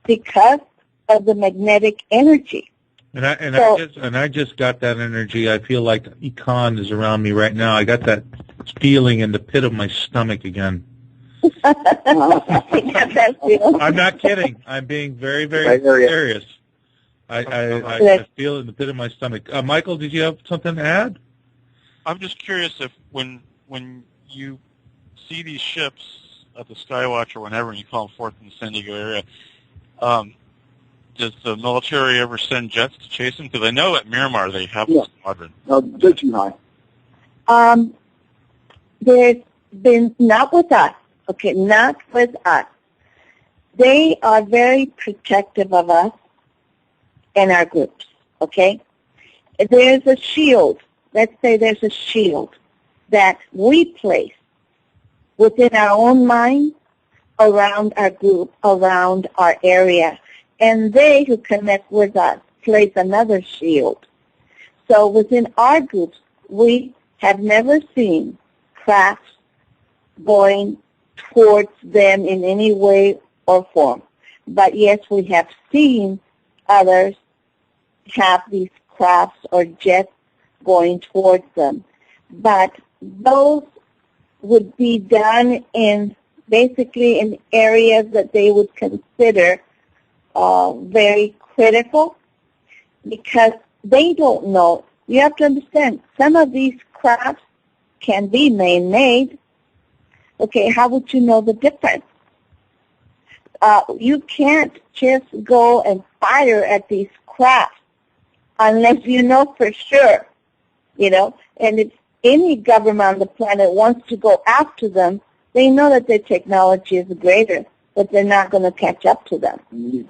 because of the magnetic energy. I just got that energy. I feel like Econ is around me right now. I got that feeling in the pit of my stomach again. I'm not kidding. I'm being very, very serious. I feel it in the pit of my stomach. Michael, did you have something to add? I'm just curious if when you see these ships at the Skywatch or whenever, and you call them forth in the San Diego area, does the military ever send jets to chase them? Because I know at Miramar they have a squadron. No, they're too high. There's been, not with us, okay, not with us. They are very protective of us and our groups, okay? There's a shield. Let's say there's a shield that we place within our own mind, around our group, around our area. And they who connect with us place another shield. So within our groups, we have never seen crafts going towards them in any way or form. But yes, we have seen others have these crafts or jets going towards them. But those would be done in basically in areas that they would consider very critical, because they don't know. You have to understand, some of these crafts can be man-made. Okay, how would you know the difference? You can't just go and fire at these crafts unless you know for sure, you know. And if any government on the planet wants to go after them, they know that their technology is greater but they're not going to catch up to them.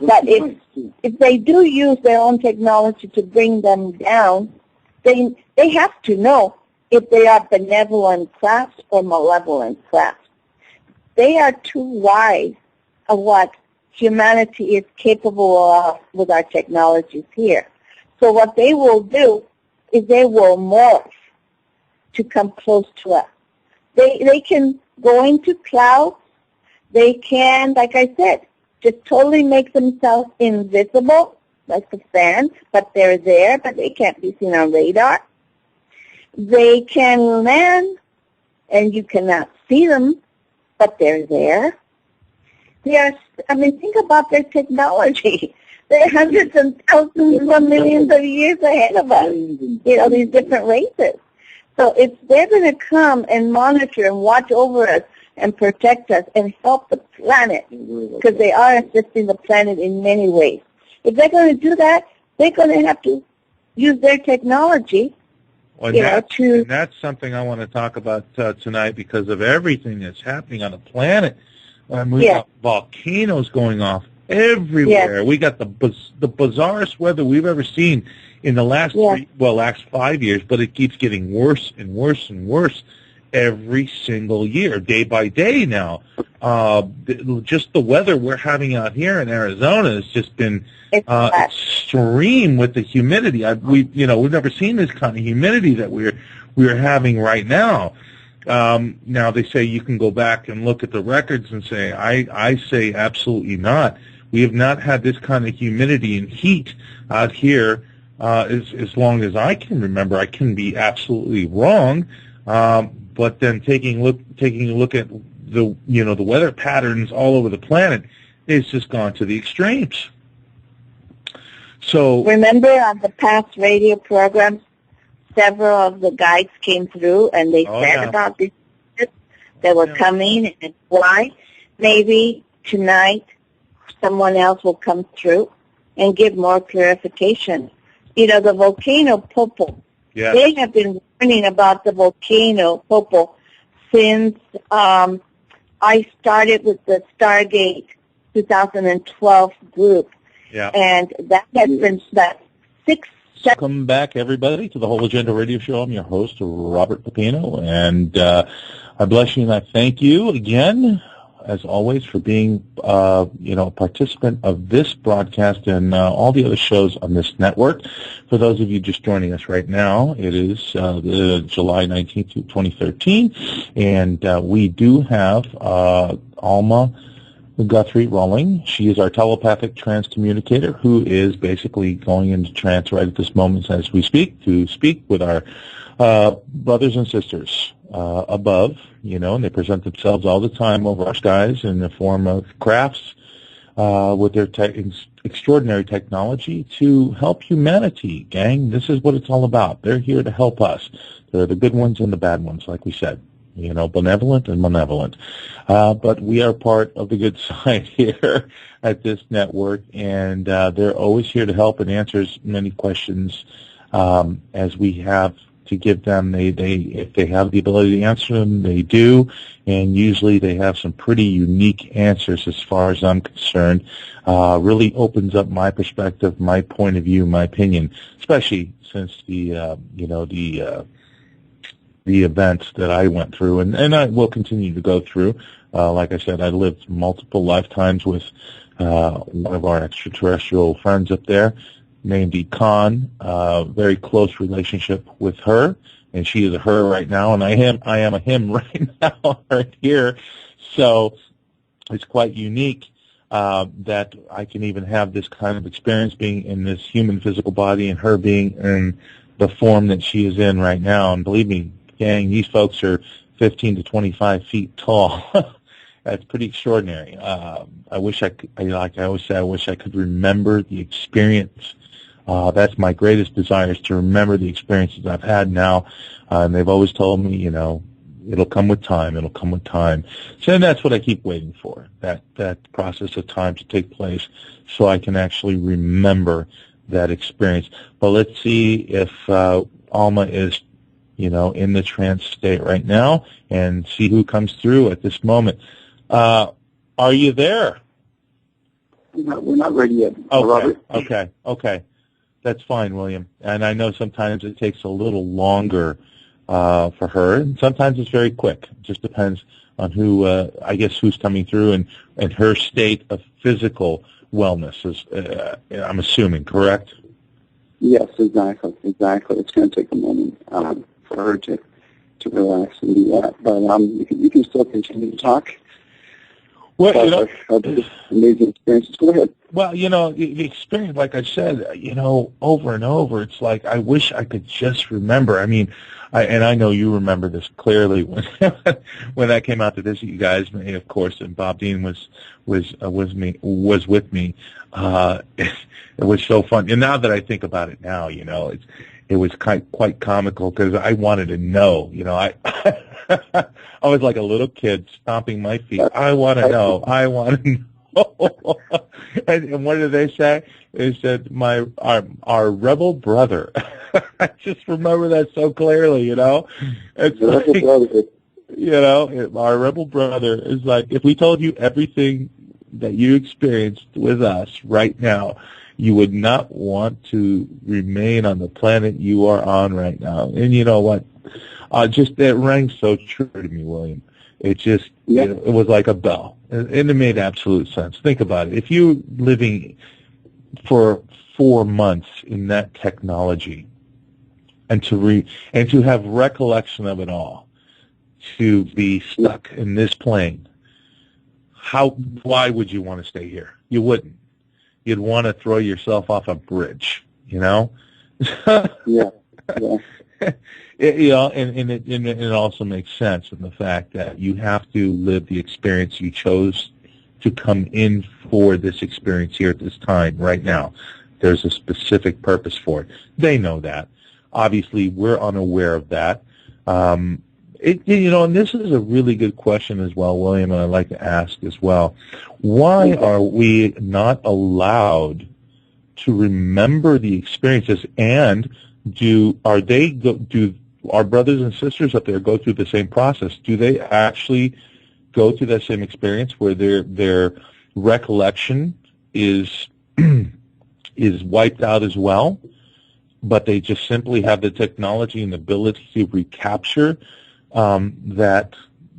But if they do use their own technology to bring them down, they have to know if they are benevolent crafts or malevolent crafts. They are too wise of what humanity is capable of with our technologies here. So what they will do is they will morph to come close to us. They can go into clouds. They can, like I said, just totally make themselves invisible, like the fan, but they're there, but they can't be seen on radar. They can land, and you cannot see them, but they're there. Think about their technology. They're hundreds and thousands of millions of years ahead of us, these different races. So if they're going to come and monitor and watch over us and protect us and help the planet, because they are assisting the planet in many ways. If they're going to do that, they're going to have to use their technology. Well, and that's something I want to talk about tonight because of everything that's happening on the planet. We got volcanoes going off everywhere. Yes. We got the bizarrest weather we've ever seen in the last last 5 years, but it keeps getting worse and worse and worse every single year, day by day now. Just the weather we're having out here in Arizona has just been extreme with the humidity. We've never seen this kind of humidity that we're having right now. Now they say you can go back and look at the records and say, I say absolutely not. We have not had this kind of humidity and heat out here as long as I can remember. I can be absolutely wrong. But then taking a look at the weather patterns all over the planet, it's just gone to the extremes. So remember on the past radio programs, several of the guides came through and they said about this that were coming and why. Maybe tonight someone else will come through and give more clarification. The volcano Popo. Yes. They have been warning about the volcano Popo since I started with the Stargate 2012 group. Yeah. And that has been that 6 Welcome back, everybody, to the Whole Agenda Radio Show. I'm your host, Robert Peppino, and I bless you and I thank you again, as always, for being a participant of this broadcast and all the other shows on this network. For those of you just joining us right now, it is July 19th, 2013, and we do have Alma Roehling. She is our telepathic trance communicator who is basically going into trance right at this moment as we speak to speak with our brothers and sisters above, and they present themselves all the time over our skies in the form of crafts with their extraordinary technology to help humanity, gang. This is what it's all about. They're here to help us. They're the good ones and the bad ones, like we said. Benevolent and malevolent. But we are part of the good side here at this network, and they're always here to help and answer as many questions as we have to give them. If they have the ability to answer them, they do, and usually they have some pretty unique answers as far as I'm concerned. Really opens up my perspective, my point of view, my opinion, especially since the events that I went through, and I will continue to go through. Like I said, I lived multiple lifetimes with one of our extraterrestrial friends up there named Khan. Very close relationship with her, and she is a her right now, and I am a him right now, right here. So it's quite unique that I can even have this kind of experience being in this human physical body and her being in the form that she is in right now. And believe me, gang, these folks are 15 to 25 feet tall. That's pretty extraordinary. I wish I could, like I always say, I wish I could remember the experience. That's my greatest desire, is to remember the experiences I've had now. And they've always told me, it'll come with time. It'll come with time. So that's what I keep waiting for, that process of time to take place so I can actually remember that experience. But let's see if Alma is in the trance state right now, and see who comes through at this moment. Alma, Are you there? We're not ready yet, Okay, Robert. okay. That's fine, William. And I know sometimes it takes a little longer for her, and sometimes it's very quick. It just depends on who, I guess, who's coming through and her state of physical wellness is, I'm assuming, correct? Yes, exactly. It's going to take a moment for her to relax and do that. But you can still continue to talk. Well, amazing experiences. Go ahead. Well, the experience, like I said, over and over, it's like I wish I could just remember. I mean, I know you remember this clearly when I came out to visit you guys, of course, and Bob Dean was with me. It was so fun. And now that I think about it now, it was quite comical because I wanted to know. I was like a little kid stomping my feet. I want to know. I want to know. And what did they say? They said, our rebel brother. I just remember that so clearly, It's like, our rebel brother is like, if we told you everything that you experienced with us right now, you would not want to remain on the planet you are on right now. And you know what? Just that rang so true to me, William. It just, it was like a bell. And it made absolute sense. Think about it. If you're living for 4 months in that technology and to have recollection of it all, to be stuck in this plane, why would you want to stay here? You wouldn't. You'd want to throw yourself off a bridge, Yeah. And it also makes sense in the fact that you have to live the experience you chose to come in for this experience here at this time, right now. There's a specific purpose for it. They know that. Obviously, we're unaware of that. And this is a really good question as well, William, and I'd like to ask as well. Why are we not allowed to remember the experiences, and do our brothers and sisters up there go through the same process? Do they actually go through that same experience where their recollection is wiped out as well, but they just simply have the technology and the ability to recapture that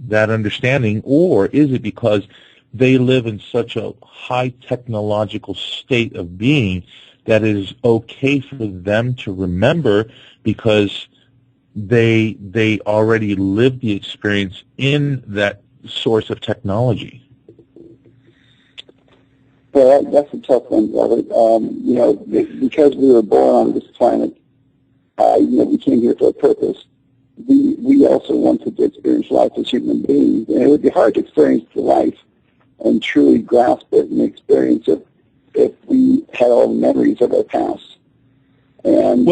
understanding? Or is it because they live in such a high technological state of being that it is okay for them to remember because they already lived the experience in that source of technology? Well, that's a tough one, Robert. Because we were born on this planet, we came here for a purpose. We also wanted to experience life as human beings, and it would be hard to experience the life and truly grasp it and experience it if we had all the memories of our past. And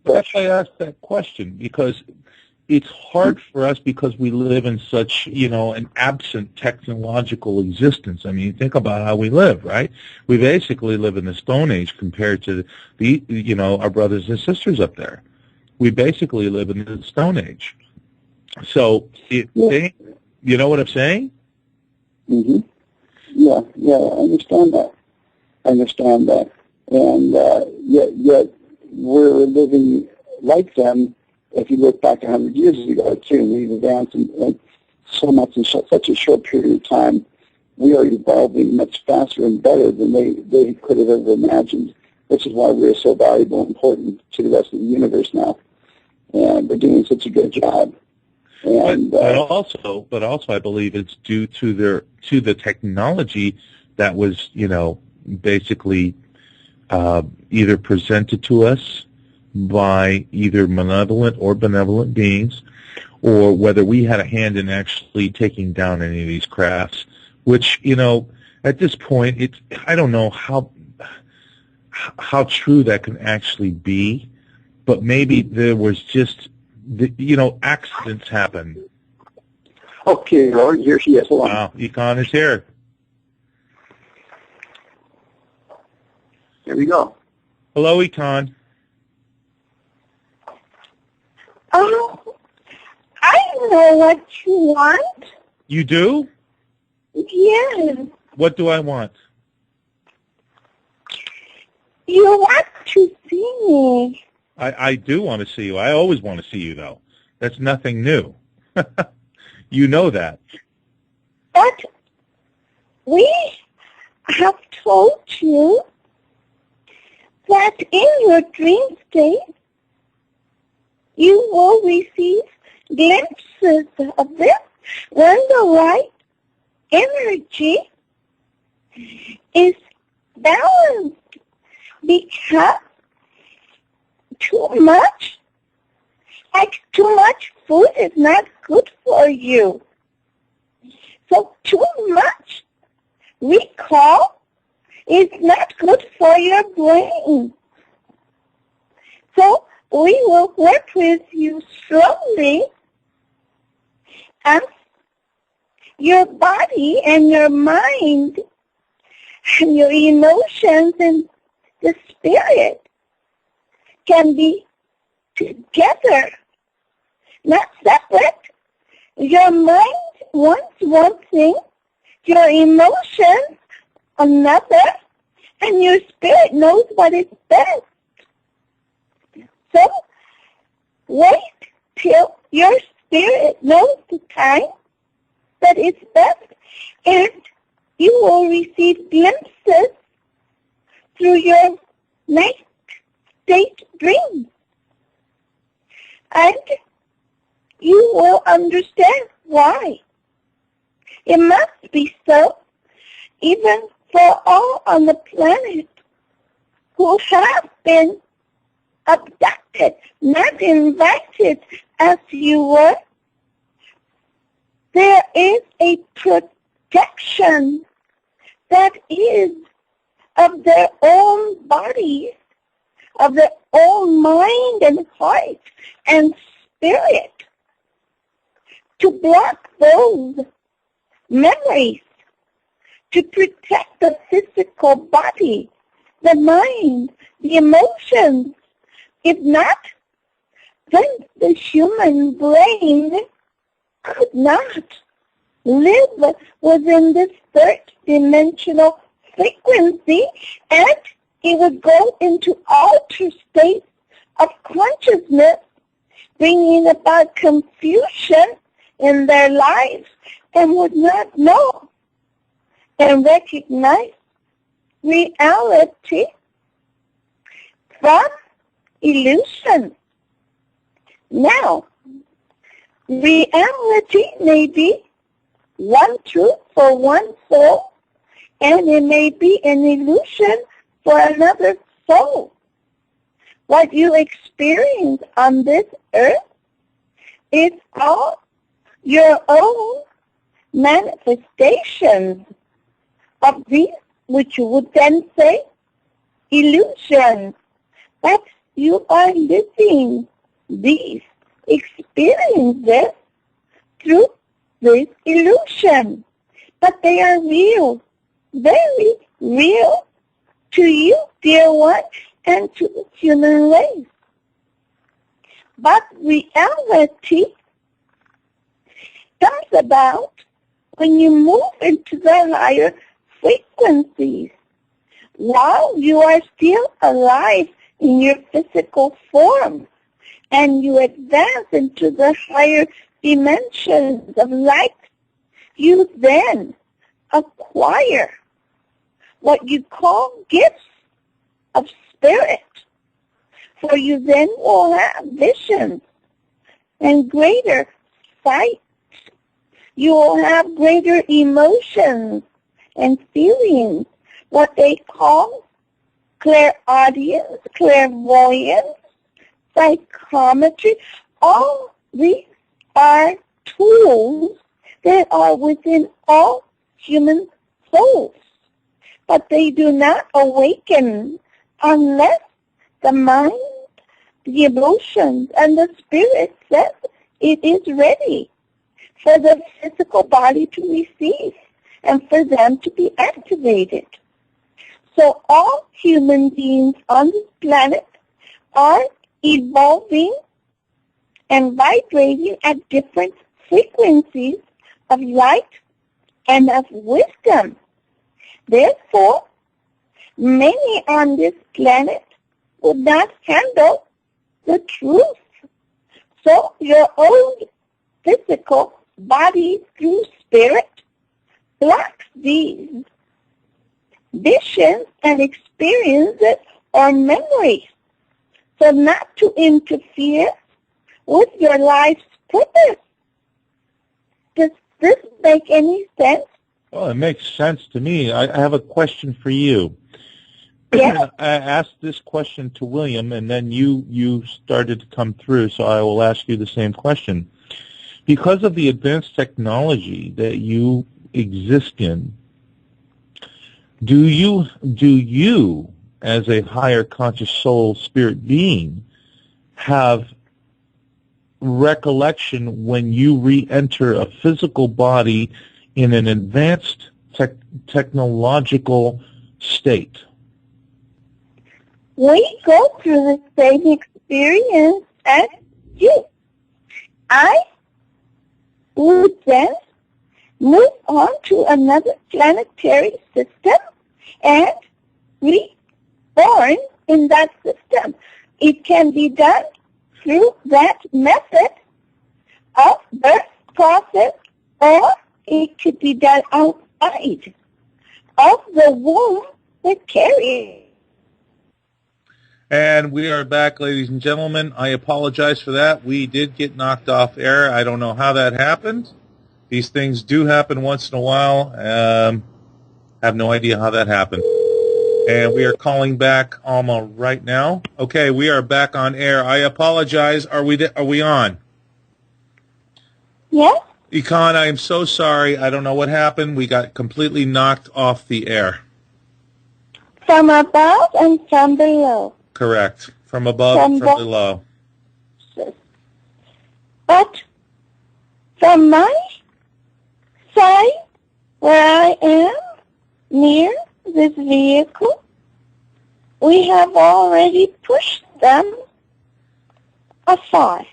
that's why I asked that question, because it's hard for us because we live in such, an absent technological existence. I mean, think about how we live, right? We basically live in the Stone Age compared to our brothers and sisters up there. We basically live in the Stone Age. So, you know what I'm saying? Mm-hmm. Yeah, I understand that. And yet we're living like them. If you look back 100 years ago, too, we've advanced so much in such a short period of time. We are evolving much faster and better than they could have ever imagined, which is why we're so valuable and important to the rest of the universe now. And we're doing such a good job. And, but also, I believe it's due to the technology that was, basically either presented to us by either malevolent or benevolent beings, or whether we had a hand in actually taking down any of these crafts, which, at this point, I don't know how true that can actually be, but maybe there was just, accidents happen. Okay, Lord, here she is. Hold on. Wow, Econ is here. Here we go. Hello, Econ. I know what you want. You do? Yes. What do I want? You want to see me. I do want to see you. I always want to see you, though. That's nothing new. You know that. But we have told you that in your dream state, you will receive glimpses of this when the right energy is balanced, because too much food is not good for you. So too much recall is not good for your brain. So we will work with you slowly as your body and your mind and your emotions and the spirit can be together, not separate. Your mind wants one thing, your emotions another, and your spirit knows what is best. So wait till your spirit knows the time that is best, and you will receive glimpses through your night state dreams. And you will understand why. It must be so, even for all on the planet who have been abducted, not invited as you were. There is a protection that is of their own bodies, of their own mind and heart and spirit, to block those memories, to protect the physical body, the mind, the emotions. If not, then the human brain could not live within this third-dimensional frequency, and it would go into altered states of consciousness, bringing about confusion in their lives, and would not know and recognize reality from illusion. Now, reality may be one truth for one soul, and it may be an illusion for another soul. What you experience on this earth is all your own manifestations of these, which you would then say, illusions. But you are living these experiences through this illusion. But they are real, very real to you, dear one, and to the human race. But reality comes about when you move into the higher frequencies. While you are still alive in your physical form, and you advance into the higher dimensions of light, you then acquire what you call gifts of spirit. For you then will have visions and greater sight. You will have greater emotions and feelings, what they call clairaudience, clairvoyance, psychometry. All these are tools that are within all human souls. But they do not awaken unless the mind, the emotions, and the spirit says it is ready for the physical body to receive and for them to be activated. So all human beings on this planet are evolving and vibrating at different frequencies of light and of wisdom. Therefore, many on this planet would not handle the truth. So your own physical body through spirit blocks these visions and experiences or memories, so not to interfere with your life's purpose. Does this make any sense? Well, it makes sense to me. I have a question for you. Yes. I asked this question to William, and then you started to come through, so I will ask you the same question. Because of the advanced technology that you exist in, do you, as a higher conscious soul spirit being, have recollection when you re-enter a physical body in an advanced technological state? We go through the same experience as you. I would then move on to another planetary system and reborn in that system. It can be done through that method of birth process, or it could be done outside of the womb that carries. And we are back, ladies and gentlemen. I apologize for that. We did get knocked off air. I don't know how that happened. These things do happen once in a while. Have no idea how that happened. And we are calling back Alma right now. Okay, we are back on air. I apologize. Are we on? Yes? Econ, I am so sorry. I don't know what happened. We got completely knocked off the air. From above and from below. Correct. From above and from below. But from my side, where I am, near this vehicle, we have already pushed them afar.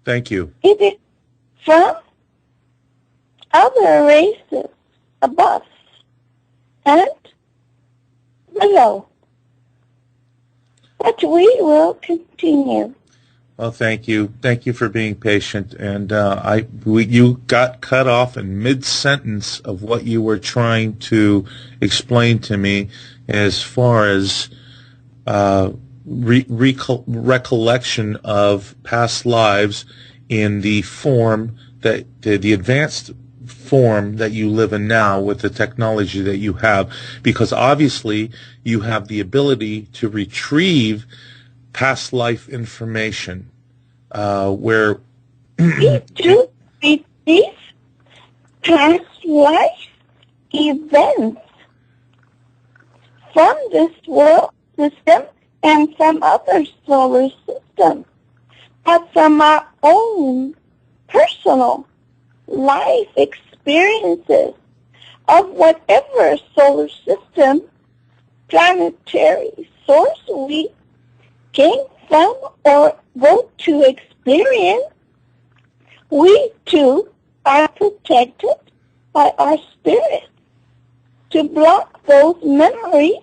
Thank you. It is from other races above and below. But we will continue. Well, thank you. Thank you for being patient. And you got cut off in mid-sentence of what you were trying to explain to me as far as recollection of past lives in the form that the advanced form that you live in now with the technology that you have, because obviously you have the ability to retrieve past life information where We do receive past life events from this world system and from other solar systems, but from our own personal life experiences of whatever solar system, planetary source we came from or go to experience, we too are protected by our spirit to block those memories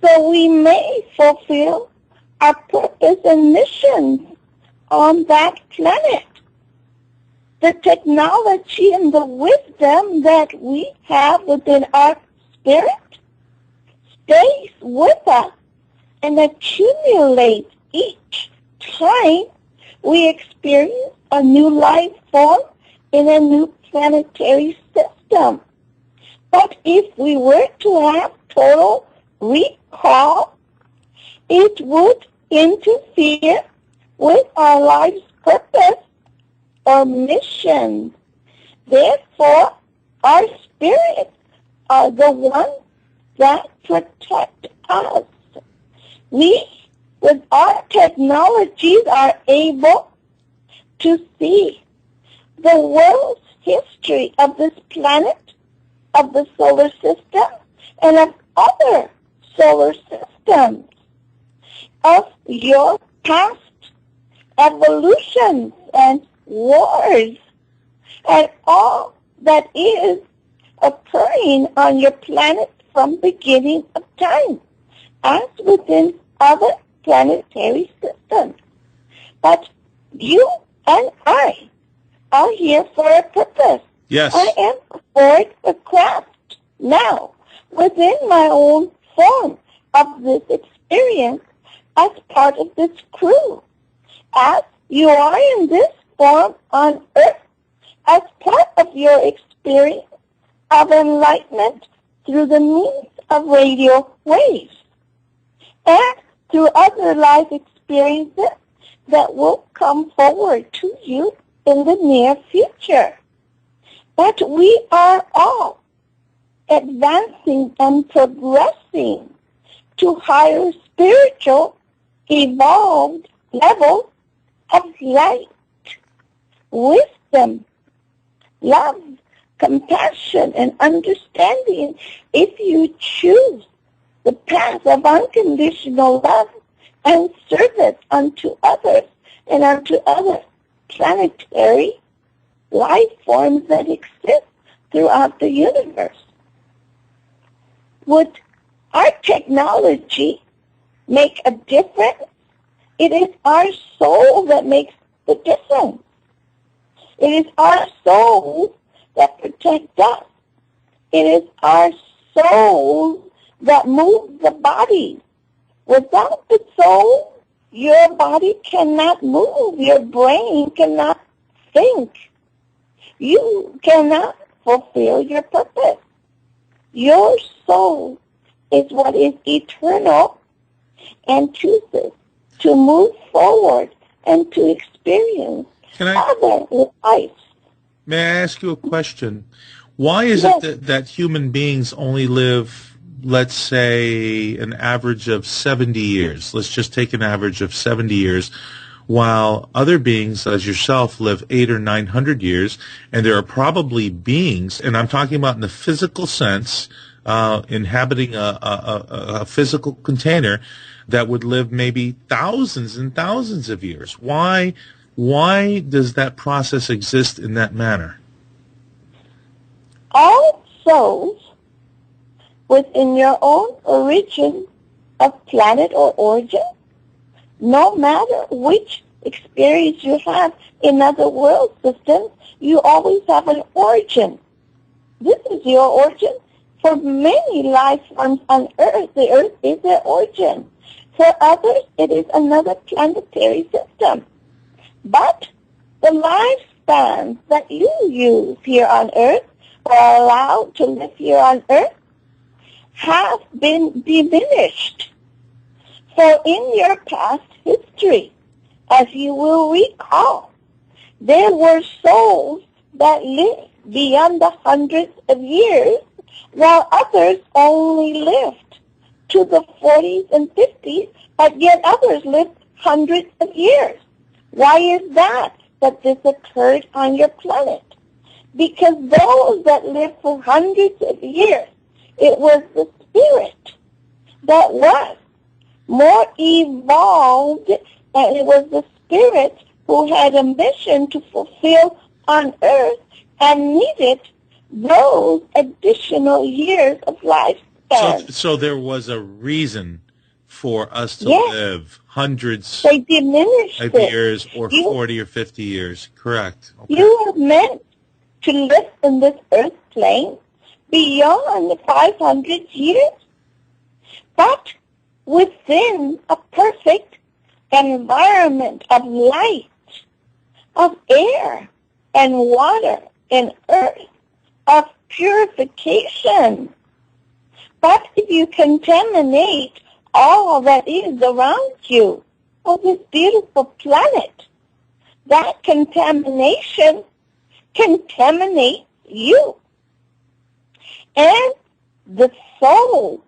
so we may fulfill our purpose and missions on that planet. The technology and the wisdom that we have within our spirit stays with us and accumulates each time we experience a new life form in a new planetary system. But if we were to have total recall, it would interfere with our life's purpose or mission. Therefore, our spirits are the ones that protect us. We, with our technologies, are able to see the world's history of this planet, of the solar system, and of other solar systems, of your past evolutions and wars, and all that is occurring on your planet from beginning of time, as within other planetary systems. But you and I are here for a purpose. Yes. I am aboard a craft now within my own form of this experience as part of this crew. As you are in this form on Earth as part of your experience of enlightenment through the means of radio waves and through other life experiences that will come forward to you in the near future. But we are all advancing and progressing to higher spiritual, evolved levels of light, wisdom, love, compassion, and understanding if you choose the path of unconditional love and service unto others and unto other planetary life forms that exist throughout the universe. Would our technology make a difference? It is our soul that makes the difference. It is our soul that protects us. It is our soul that moves the body. Without the soul, your body cannot move. Your brain cannot think. You cannot fulfill your purpose. Your soul is what is eternal and chooses to move forward and to experience other lives. May I ask you a question? Why is it that human beings only live, let's say, an average of 70 years? Let's just take an average of 70 years, while other beings, as yourself, live 800 or 900 years, and there are probably beings, and I'm talking about in the physical sense, inhabiting a physical container, that would live maybe thousands and thousands of years. Why does that process exist in that manner? All souls within your own origin of planet or origin, no matter which experience you have in other world systems, you always have an origin. This is your origin. For many life forms on Earth, the Earth is their origin. For others, it is another planetary system. But the lifespans that you use here on Earth or are allowed to live here on Earth have been diminished. For in your past history, as you will recall, there were souls that lived beyond the hundreds of years, while others only lived to the 40s and 50s, but yet others lived hundreds of years. Why is that this occurred on your planet? Because those that lived for hundreds of years, it was the spirit that was more evolved, and it was the spirit who had a mission to fulfill on Earth and needed those additional years of lifespan. So there was a reason for us to live hundreds they diminished of years or 40 or 50 years. Correct. Okay. You were meant to live in this earth plane beyond 500 years, but within a perfect environment of light, of air and water and earth, of purification. But if you contaminate all that is around you on this beautiful planet, that contamination contaminates you. And the soul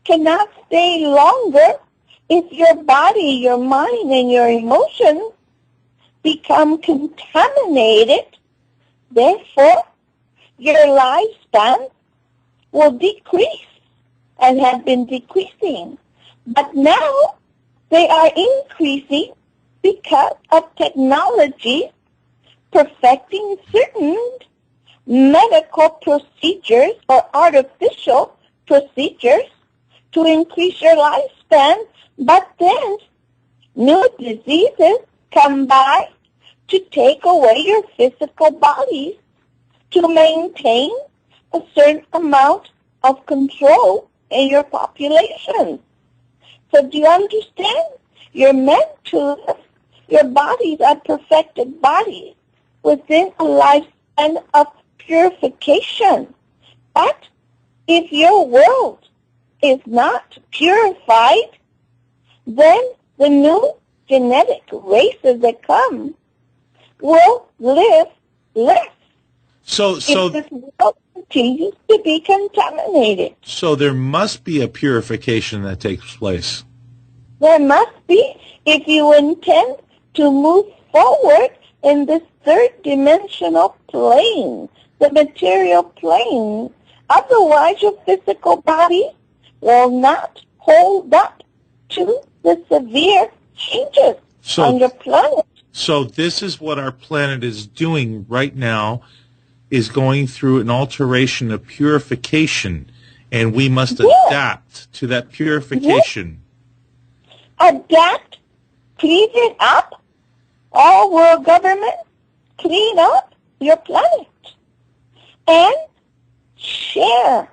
cannot stay longer if your body, your mind, and your emotions become contaminated. Therefore, your lifespan will decrease and have been decreasing. But now they are increasing because of technology perfecting certain medical procedures or artificial procedures to increase your lifespan, but then new diseases come by to take away your physical bodies to maintain a certain amount of control in your population. So do you understand? You're meant to live. Your bodies are perfected bodies within a lifespan of purification. But if your world is not purified, then the new genetic races that come will live less. So if this world continues to be contaminated. So there must be a purification that takes place. There must be, if you intend to move forward in this third dimensional plane, the material plane. Otherwise, your physical body will not hold up to the severe changes on your planet. So this is what our planet is doing right now, is going through an alteration of purification, and we must adapt to that purification. Adapt, clean it up, all world government, clean up your planet, and share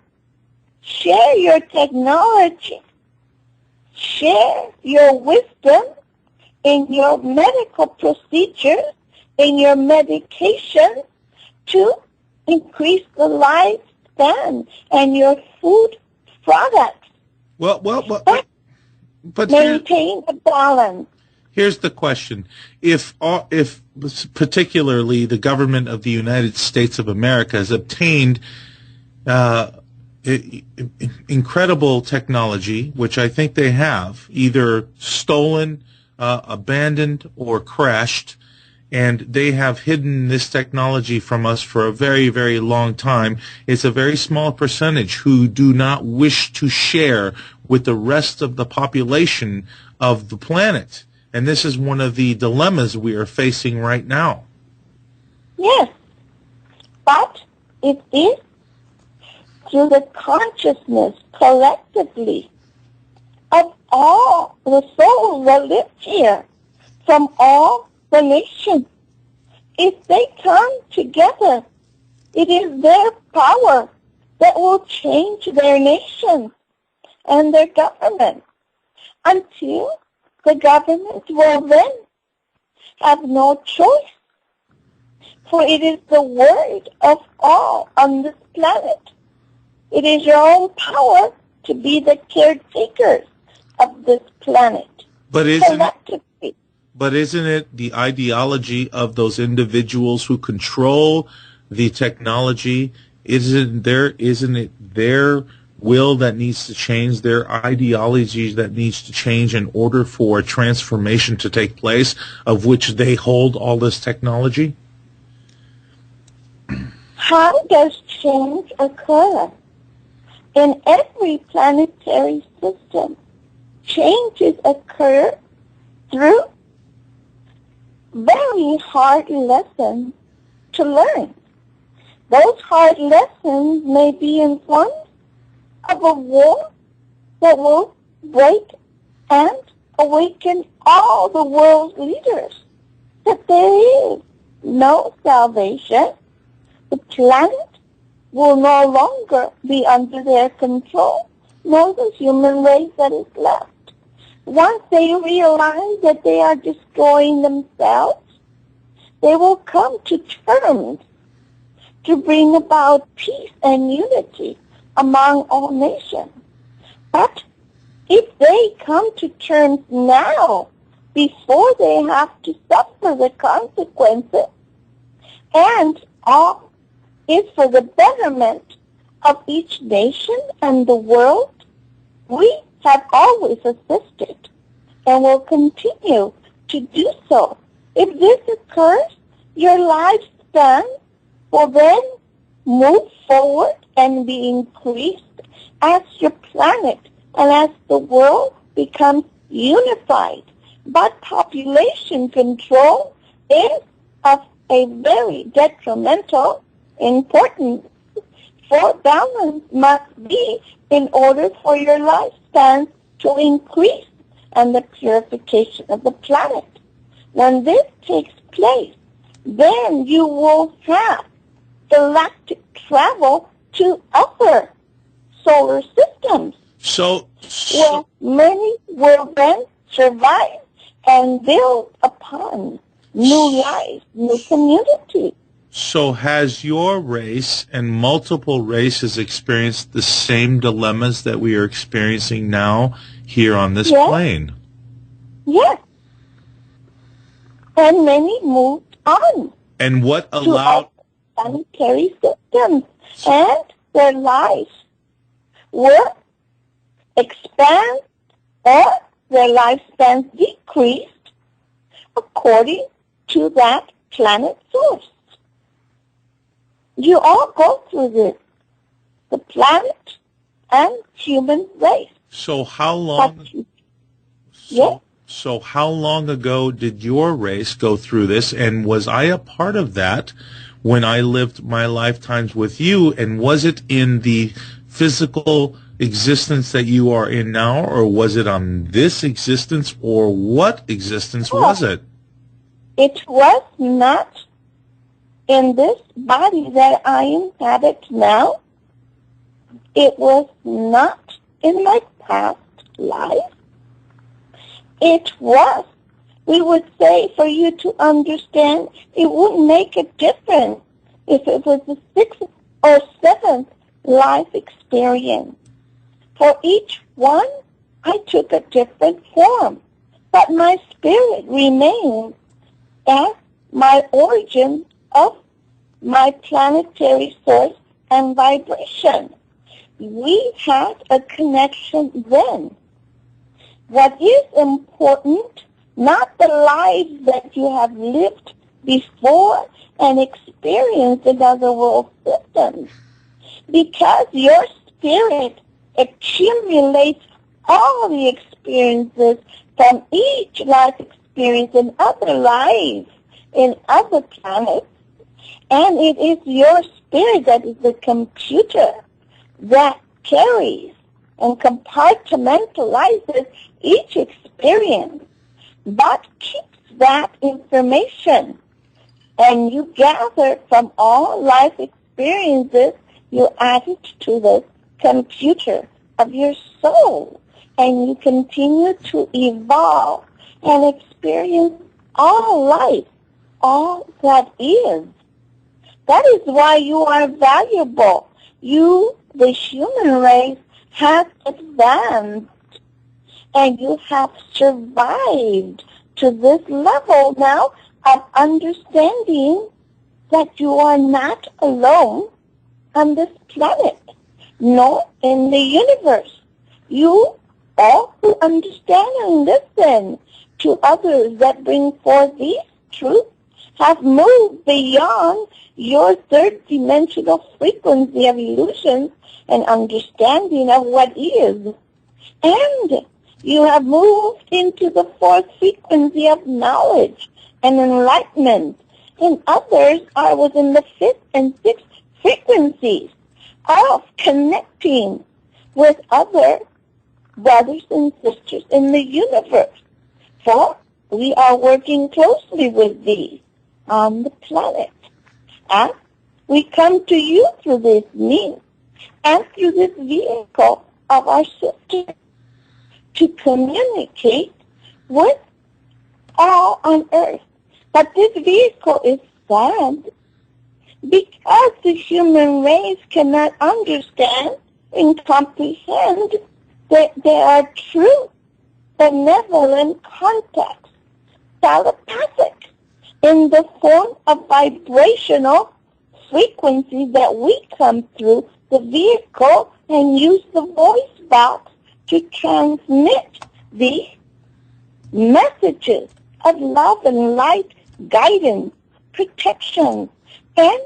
your technology, share your wisdom in your medical procedures, in your medication to increase the lifespan and your food products. But maintain the balance. Here's the question. If particularly the government of the United States of America has obtained incredible technology, which I think they have, either stolen, abandoned, or crashed, and they have hidden this technology from us for a very, very long time. It's a very small percentage who do not wish to share with the rest of the population of the planet. And this is one of the dilemmas we are facing right now. Yes, but it is through the consciousness collectively of all the souls that live here from all the nation. If they come together, it is their power that will change their nation and their government, until the government will then have no choice. For it is the word of all on this planet. It is your own power to be the caretakers of this planet. But isn't it the ideology of those individuals who control the technology? Isn't it their will that needs to change, their ideology that needs to change in order for a transformation to take place, of which they hold all this technology? How does change occur? In every planetary system, changes occur through very hard lessons to learn. Those hard lessons may be in form of a war that will break and awaken all the world's leaders that there is no salvation. The planet will no longer be under their control, nor the human race that is left. Once they realize that they are destroying themselves, they will come to terms to bring about peace and unity among all nations. But if they come to terms now, before they have to suffer the consequences, and all is for the betterment of each nation and the world, we have always assisted and will continue to do so. If this occurs, your lifespan will then move forward and be increased as your planet and as the world becomes unified. But population control is of a very detrimental important. For balance must be in order for your lifespan to increase and the purification of the planet. When this takes place, then you will have galactic travel to other solar systems. So where many will then survive and build upon new life, new community. So has your race and multiple races experienced the same dilemmas that we are experiencing now here on this plane? Yes. And many moved on. And what allowed... to planetary systems. And their lives were expanded or their lifespans decreased according to that planet source. You all go through this, the planet and human race. So how long? So how long ago did your race go through this, and was I a part of that when I lived my lifetimes with you? And was it in the physical existence that you are in now, or was it on this existence, or what existence was it? It was not in this body that I inhabit now. It was not in my past life. It was, we would say, for you to understand, it wouldn't make a difference if it was the 6th or 7th life experience. For each one, I took a different form, but my spirit remained as my origin of my planetary source and vibration. We had a connection then. What is important, not the lives that you have lived before and experienced in other world systems, because your spirit accumulates all the experiences from each life experience in other lives, in other planets, and it is your spirit that is the computer that carries and compartmentalizes each experience, but keeps that information. And you gather from all life experiences, you add it to the computer of your soul, and you continue to evolve and experience all life, all that is. That is why you are valuable. You, the human race, has advanced, and you have survived to this level now of understanding that you are not alone on this planet, nor in the universe. You, all who understand and listen to others that bring forth these truths, have moved beyond your third-dimensional frequency of illusions and understanding of what is. And you have moved into the fourth frequency of knowledge and enlightenment. And others are within the fifth and sixth frequencies of connecting with other brothers and sisters in the universe. For we are working closely with these on the planet. And we come to you through this means and through this vehicle of our sister to communicate with all on earth. But this vehicle is sad because the human race cannot understand and comprehend that there are true benevolent contacts, telepathic, in the form of vibrational frequency that we come through the vehicle and use the voice box to transmit the messages of love and light, guidance, protection, and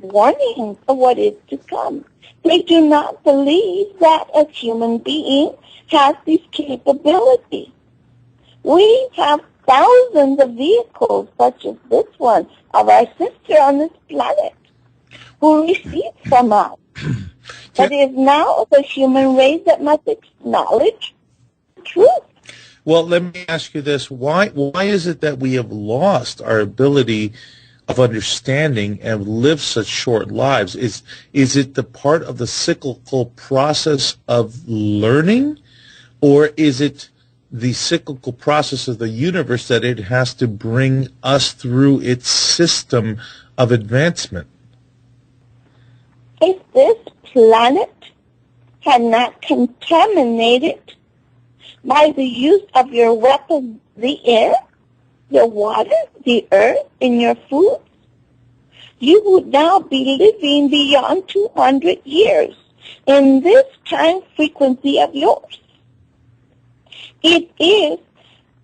warnings of what is to come. They do not believe that a human being has these capabilities. We have thousands of vehicles, such as this one, of our sister on this planet, who receive from us. But it is now the human race that must acknowledge the truth. Well, let me ask you this. Why is it that we have lost our ability of understanding and live such short lives? Is it the part of the cyclical process of learning, or is it the cyclical process of the universe that it has to bring us through its system of advancement? If this planet had not contaminated by the use of your weapons, the air, your water, the earth, and your food, you would now be living beyond 200 years in this time frequency of yours. It is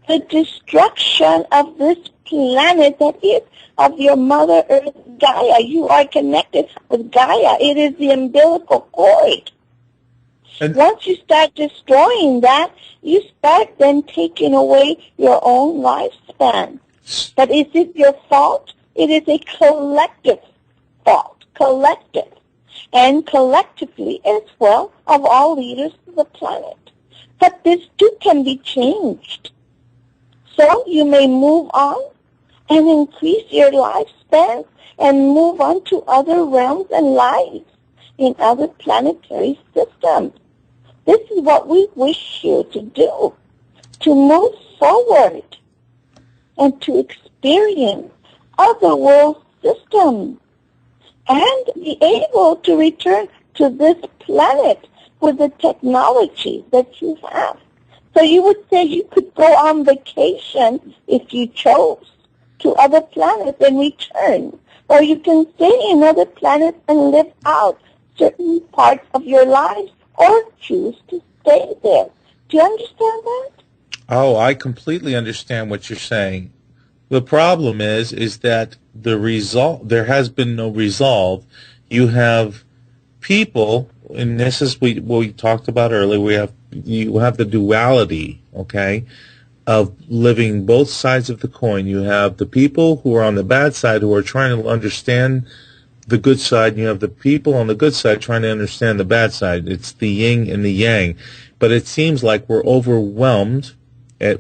the destruction of this planet that is of your Mother Earth, Gaia. You are connected with Gaia. It is the umbilical cord. And once you start destroying that, you start then taking away your own lifespan. But is it your fault? It is a collective fault, collective, and collectively as well of all leaders of the planet. But this too can be changed. So you may move on and increase your lifespan and move on to other realms and lives in other planetary systems. This is what we wish you to do, to move forward and to experience other world systems and be able to return to this planet with the technology that you have. So you would say you could go on vacation if you chose to other planets and return. Or you can stay in other planets and live out certain parts of your life or choose to stay there. Do you understand that? Oh, I completely understand what you're saying. The problem is that there has been no resolve. You have people, and this is what we talked about earlier, you have the duality, okay, of living both sides of the coin. You have the people who are on the bad side who are trying to understand the good side, and you have the people on the good side trying to understand the bad side. It's the yin and the yang. But it seems like we're overwhelmed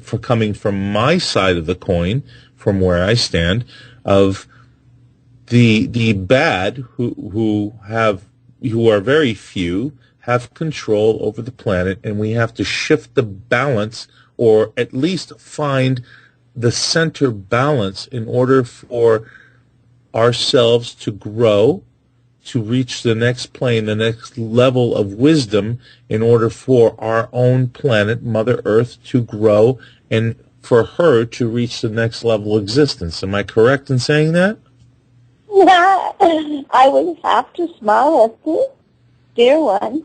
for coming from my side of the coin, from where I stand, of the bad who are very few, have control over the planet, and we have to shift the balance, or at least find the center balance in order for ourselves to grow, to reach the next plane, the next level of wisdom, in order for our own planet, Mother Earth, to grow, and for her to reach the next level of existence. Am I correct in saying that? Yeah, I will have to smile at this, dear one.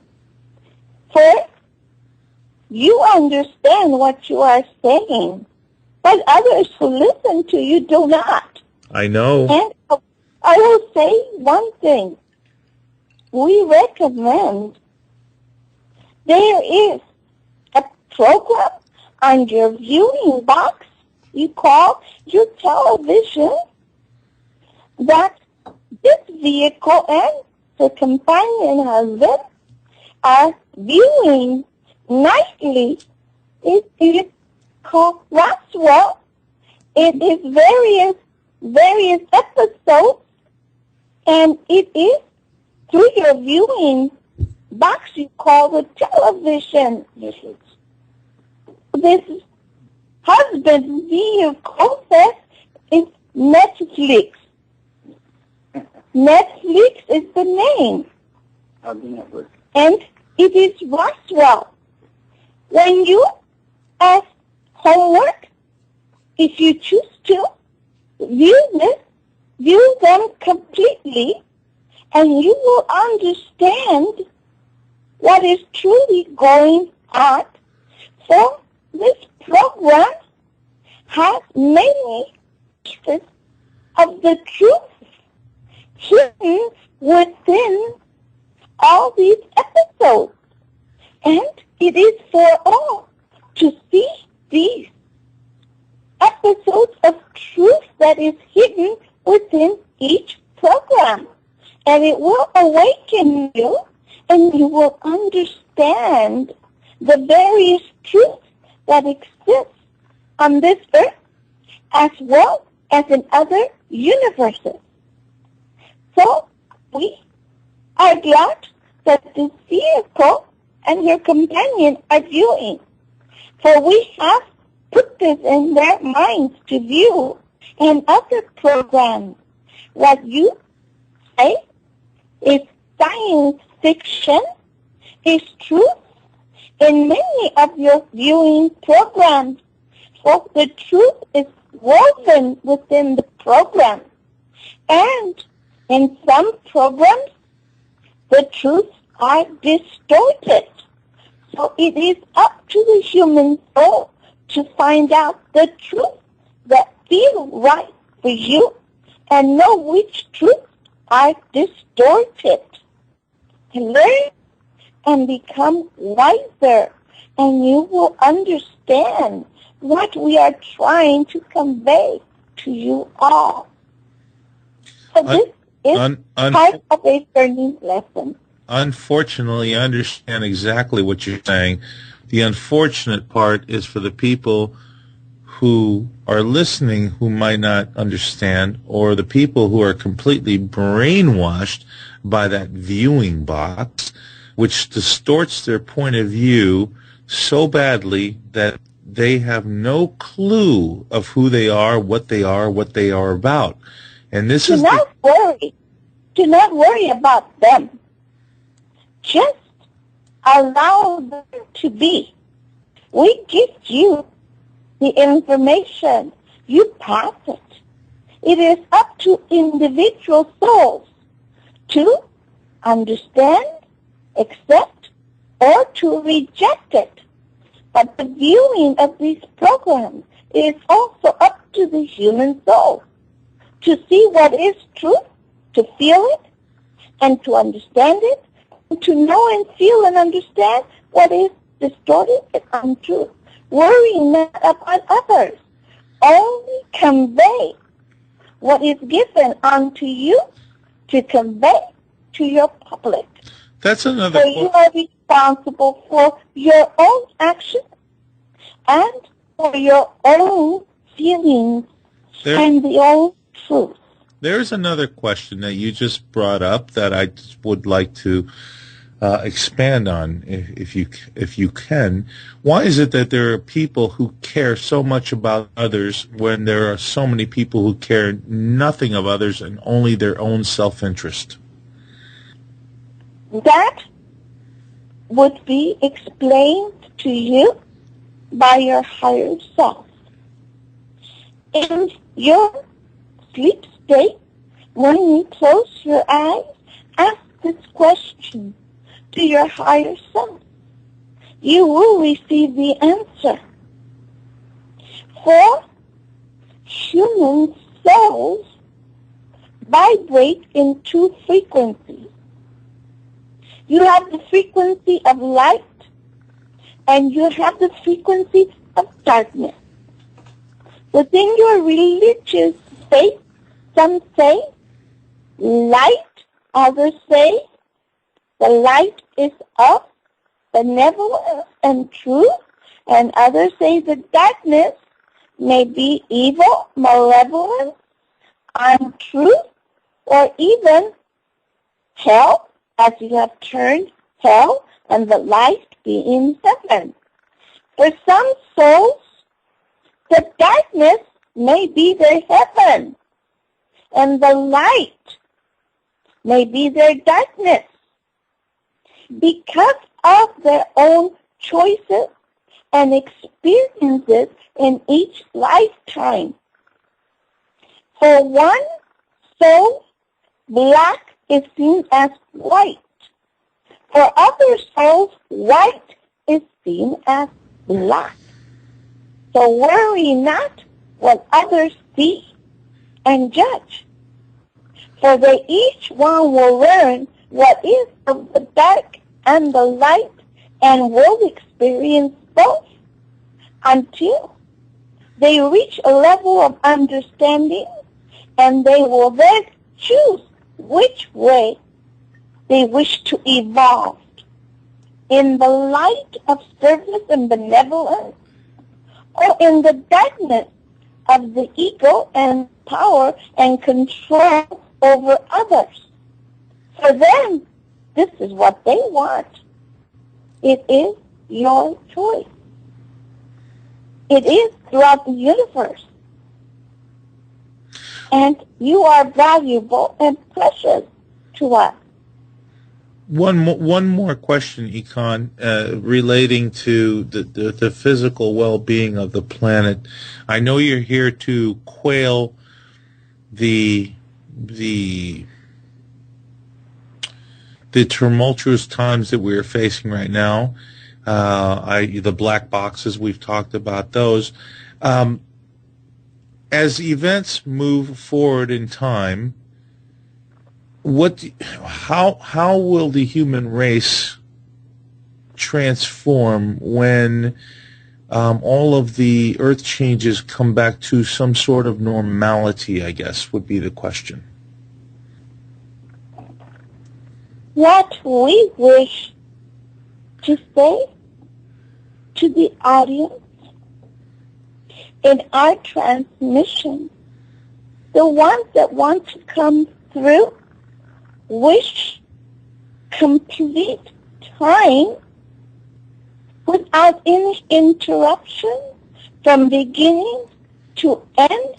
For you understand what you are saying, but others who listen to you do not. I know. And I will say one thing. We recommend there is a program on your viewing box you call your television that this vehicle and the companion husband are viewing nightly. It is called Roswell. It is various episodes, and it is through your viewing box you call the television. This husband vehicle says is Netflix. Netflix is the name. And it is Roswell. When you ask homework, if you choose to view them completely, and you will understand what is truly going on. So this program has many pieces of the truth hidden within all these episodes. And it is for all to see these episodes of truth that is hidden within each program. And it will awaken you, and you will understand the various truths that exist on this earth as well as in other universes. So we are glad that this vehicle and your companion are viewing. For we have put this in their minds to view in other programs. What you say is science fiction, is truth in many of your viewing programs. So the truth is woven within the program. And in some programs, the truths are distorted. So it is up to the human soul to find out the truth that feel right for you and know which truths are distorted. Learn and become wiser, and you will understand what we are trying to convey to you all. So this is part of a learning lesson. Unfortunately, I understand exactly what you're saying. The unfortunate part is for the people who are listening who might not understand, or the people who are completely brainwashed by that viewing box, which distorts their point of view so badly that they have no clue of who they are, what they are about. And this is worry. Do not worry about them. Just allow them to be. We give you the information. You pass it. It is up to individual souls to understand, accept, or to reject it. But the viewing of these programs is also up to the human soul to see what is truth, to feel it, and to understand it, and to know and feel and understand what is distorted and untrue. Worry not about others. Only convey what is given unto you to convey to your public. That's another. So you are responsible for your own actions and for your own feelings and the own truth. There's another question that you just brought up that I would like to expand on, if you can. Why is it that there are people who care so much about others when there are so many people who care nothing of others and only their own self-interest? That would be explained to you by your higher self. In your sleep state, when you close your eyes, ask this question to your higher self. You will receive the answer. For human souls vibrate in two frequencies. You have the frequency of light, and you have the frequency of darkness. Within your religious faith, some say light, others say the light is of benevolence and truth, and others say the darkness may be evil, malevolence, untruth, or even hell, as you have turned hell and the light be in heaven. For some souls, the darkness may be their heaven, and the light may be their darkness, because of their own choices and experiences in each lifetime. For one soul, black is seen as white. For other souls, white is seen as black. So worry not what others see and judge, for they each one will learn what is of the dark and the light, and will experience both until they reach a level of understanding, and they will then choose which way they wish to evolve, in the light of service and benevolence, or in the darkness of the ego and power and control over others. For them, this is what they want. It is your choice. It is throughout the universe. And you are valuable and precious to us. One more question, Econ, relating to the physical well-being of the planet. I know you're here to quail the tumultuous times that we are facing right now. The black boxes, we've talked about those. As events move forward in time, how will the human race transform when all of the earth changes come back to some sort of normality, I guess, would be the question. What we wish to say to the audience in our transmission, the ones that want to come through, wish complete time without any interruption from beginning to end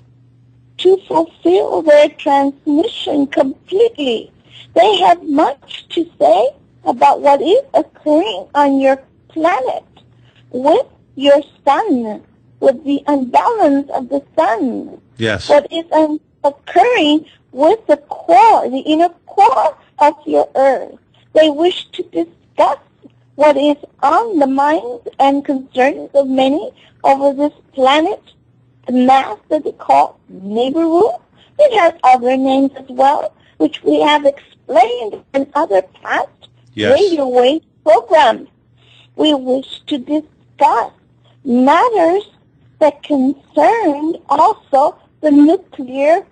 to fulfill their transmission completely. They have much to say about what is occurring on your planet with your sun, with the unbalance of the sun. Yes. What is occurring with the core, the inner core of your earth. They wish to discuss what is on the minds and concerns of many over this planet, the mass that they call Nibiru. It has other names as well, which we have explained in other past radio wave programs. We wish to discuss matters that concern also the nuclear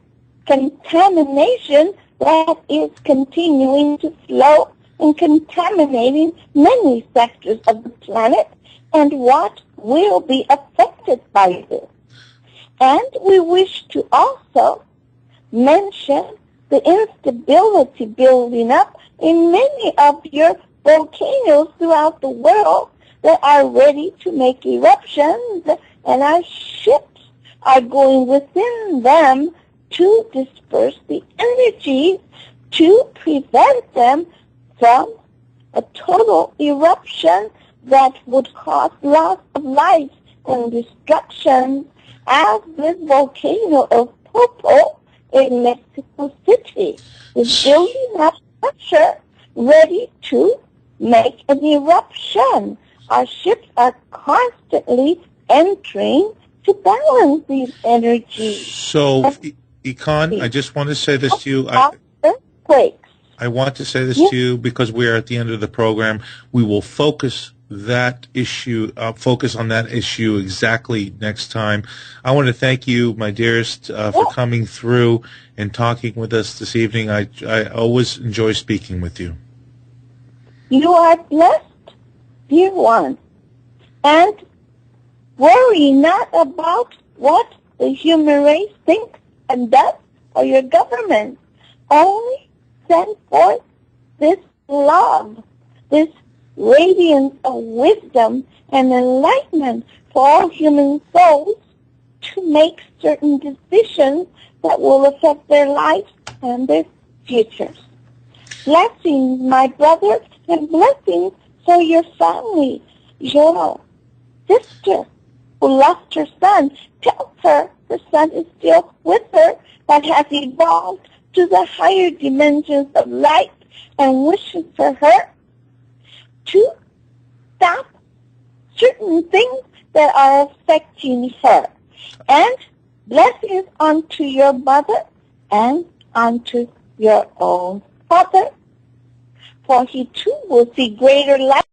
contamination that is continuing to flow and contaminating many sectors of the planet, and what will be affected by this. And we wish to also mention the instability building up in many of your volcanoes throughout the world that are ready to make eruptions, and our ships are going within them to disperse the energies to prevent them from a total eruption that would cause loss of life and destruction, as this volcano of Popo in Mexico City is building up pressure ready to make an eruption. Our ships are constantly entering to balance these energies. So, Econ, I just want to say this to you. I want to say this to you because we are at the end of the program. We will focus on that issue exactly next time. I want to thank you, my dearest, for coming through and talking with us this evening. I always enjoy speaking with you. You are blessed, dear one, and worry not about what the human race thinks and does or your government. Only send forth this love, this radiance of wisdom and enlightenment for all human souls to make certain decisions that will affect their lives and their futures. Blessings, my brother, and blessings for your family. Your sister who lost her son, tells her son is still with her, but has evolved to the higher dimensions of light, and wishes for her to stop certain things that are affecting her. And blessings unto your mother and unto your own father, for he too will see greater light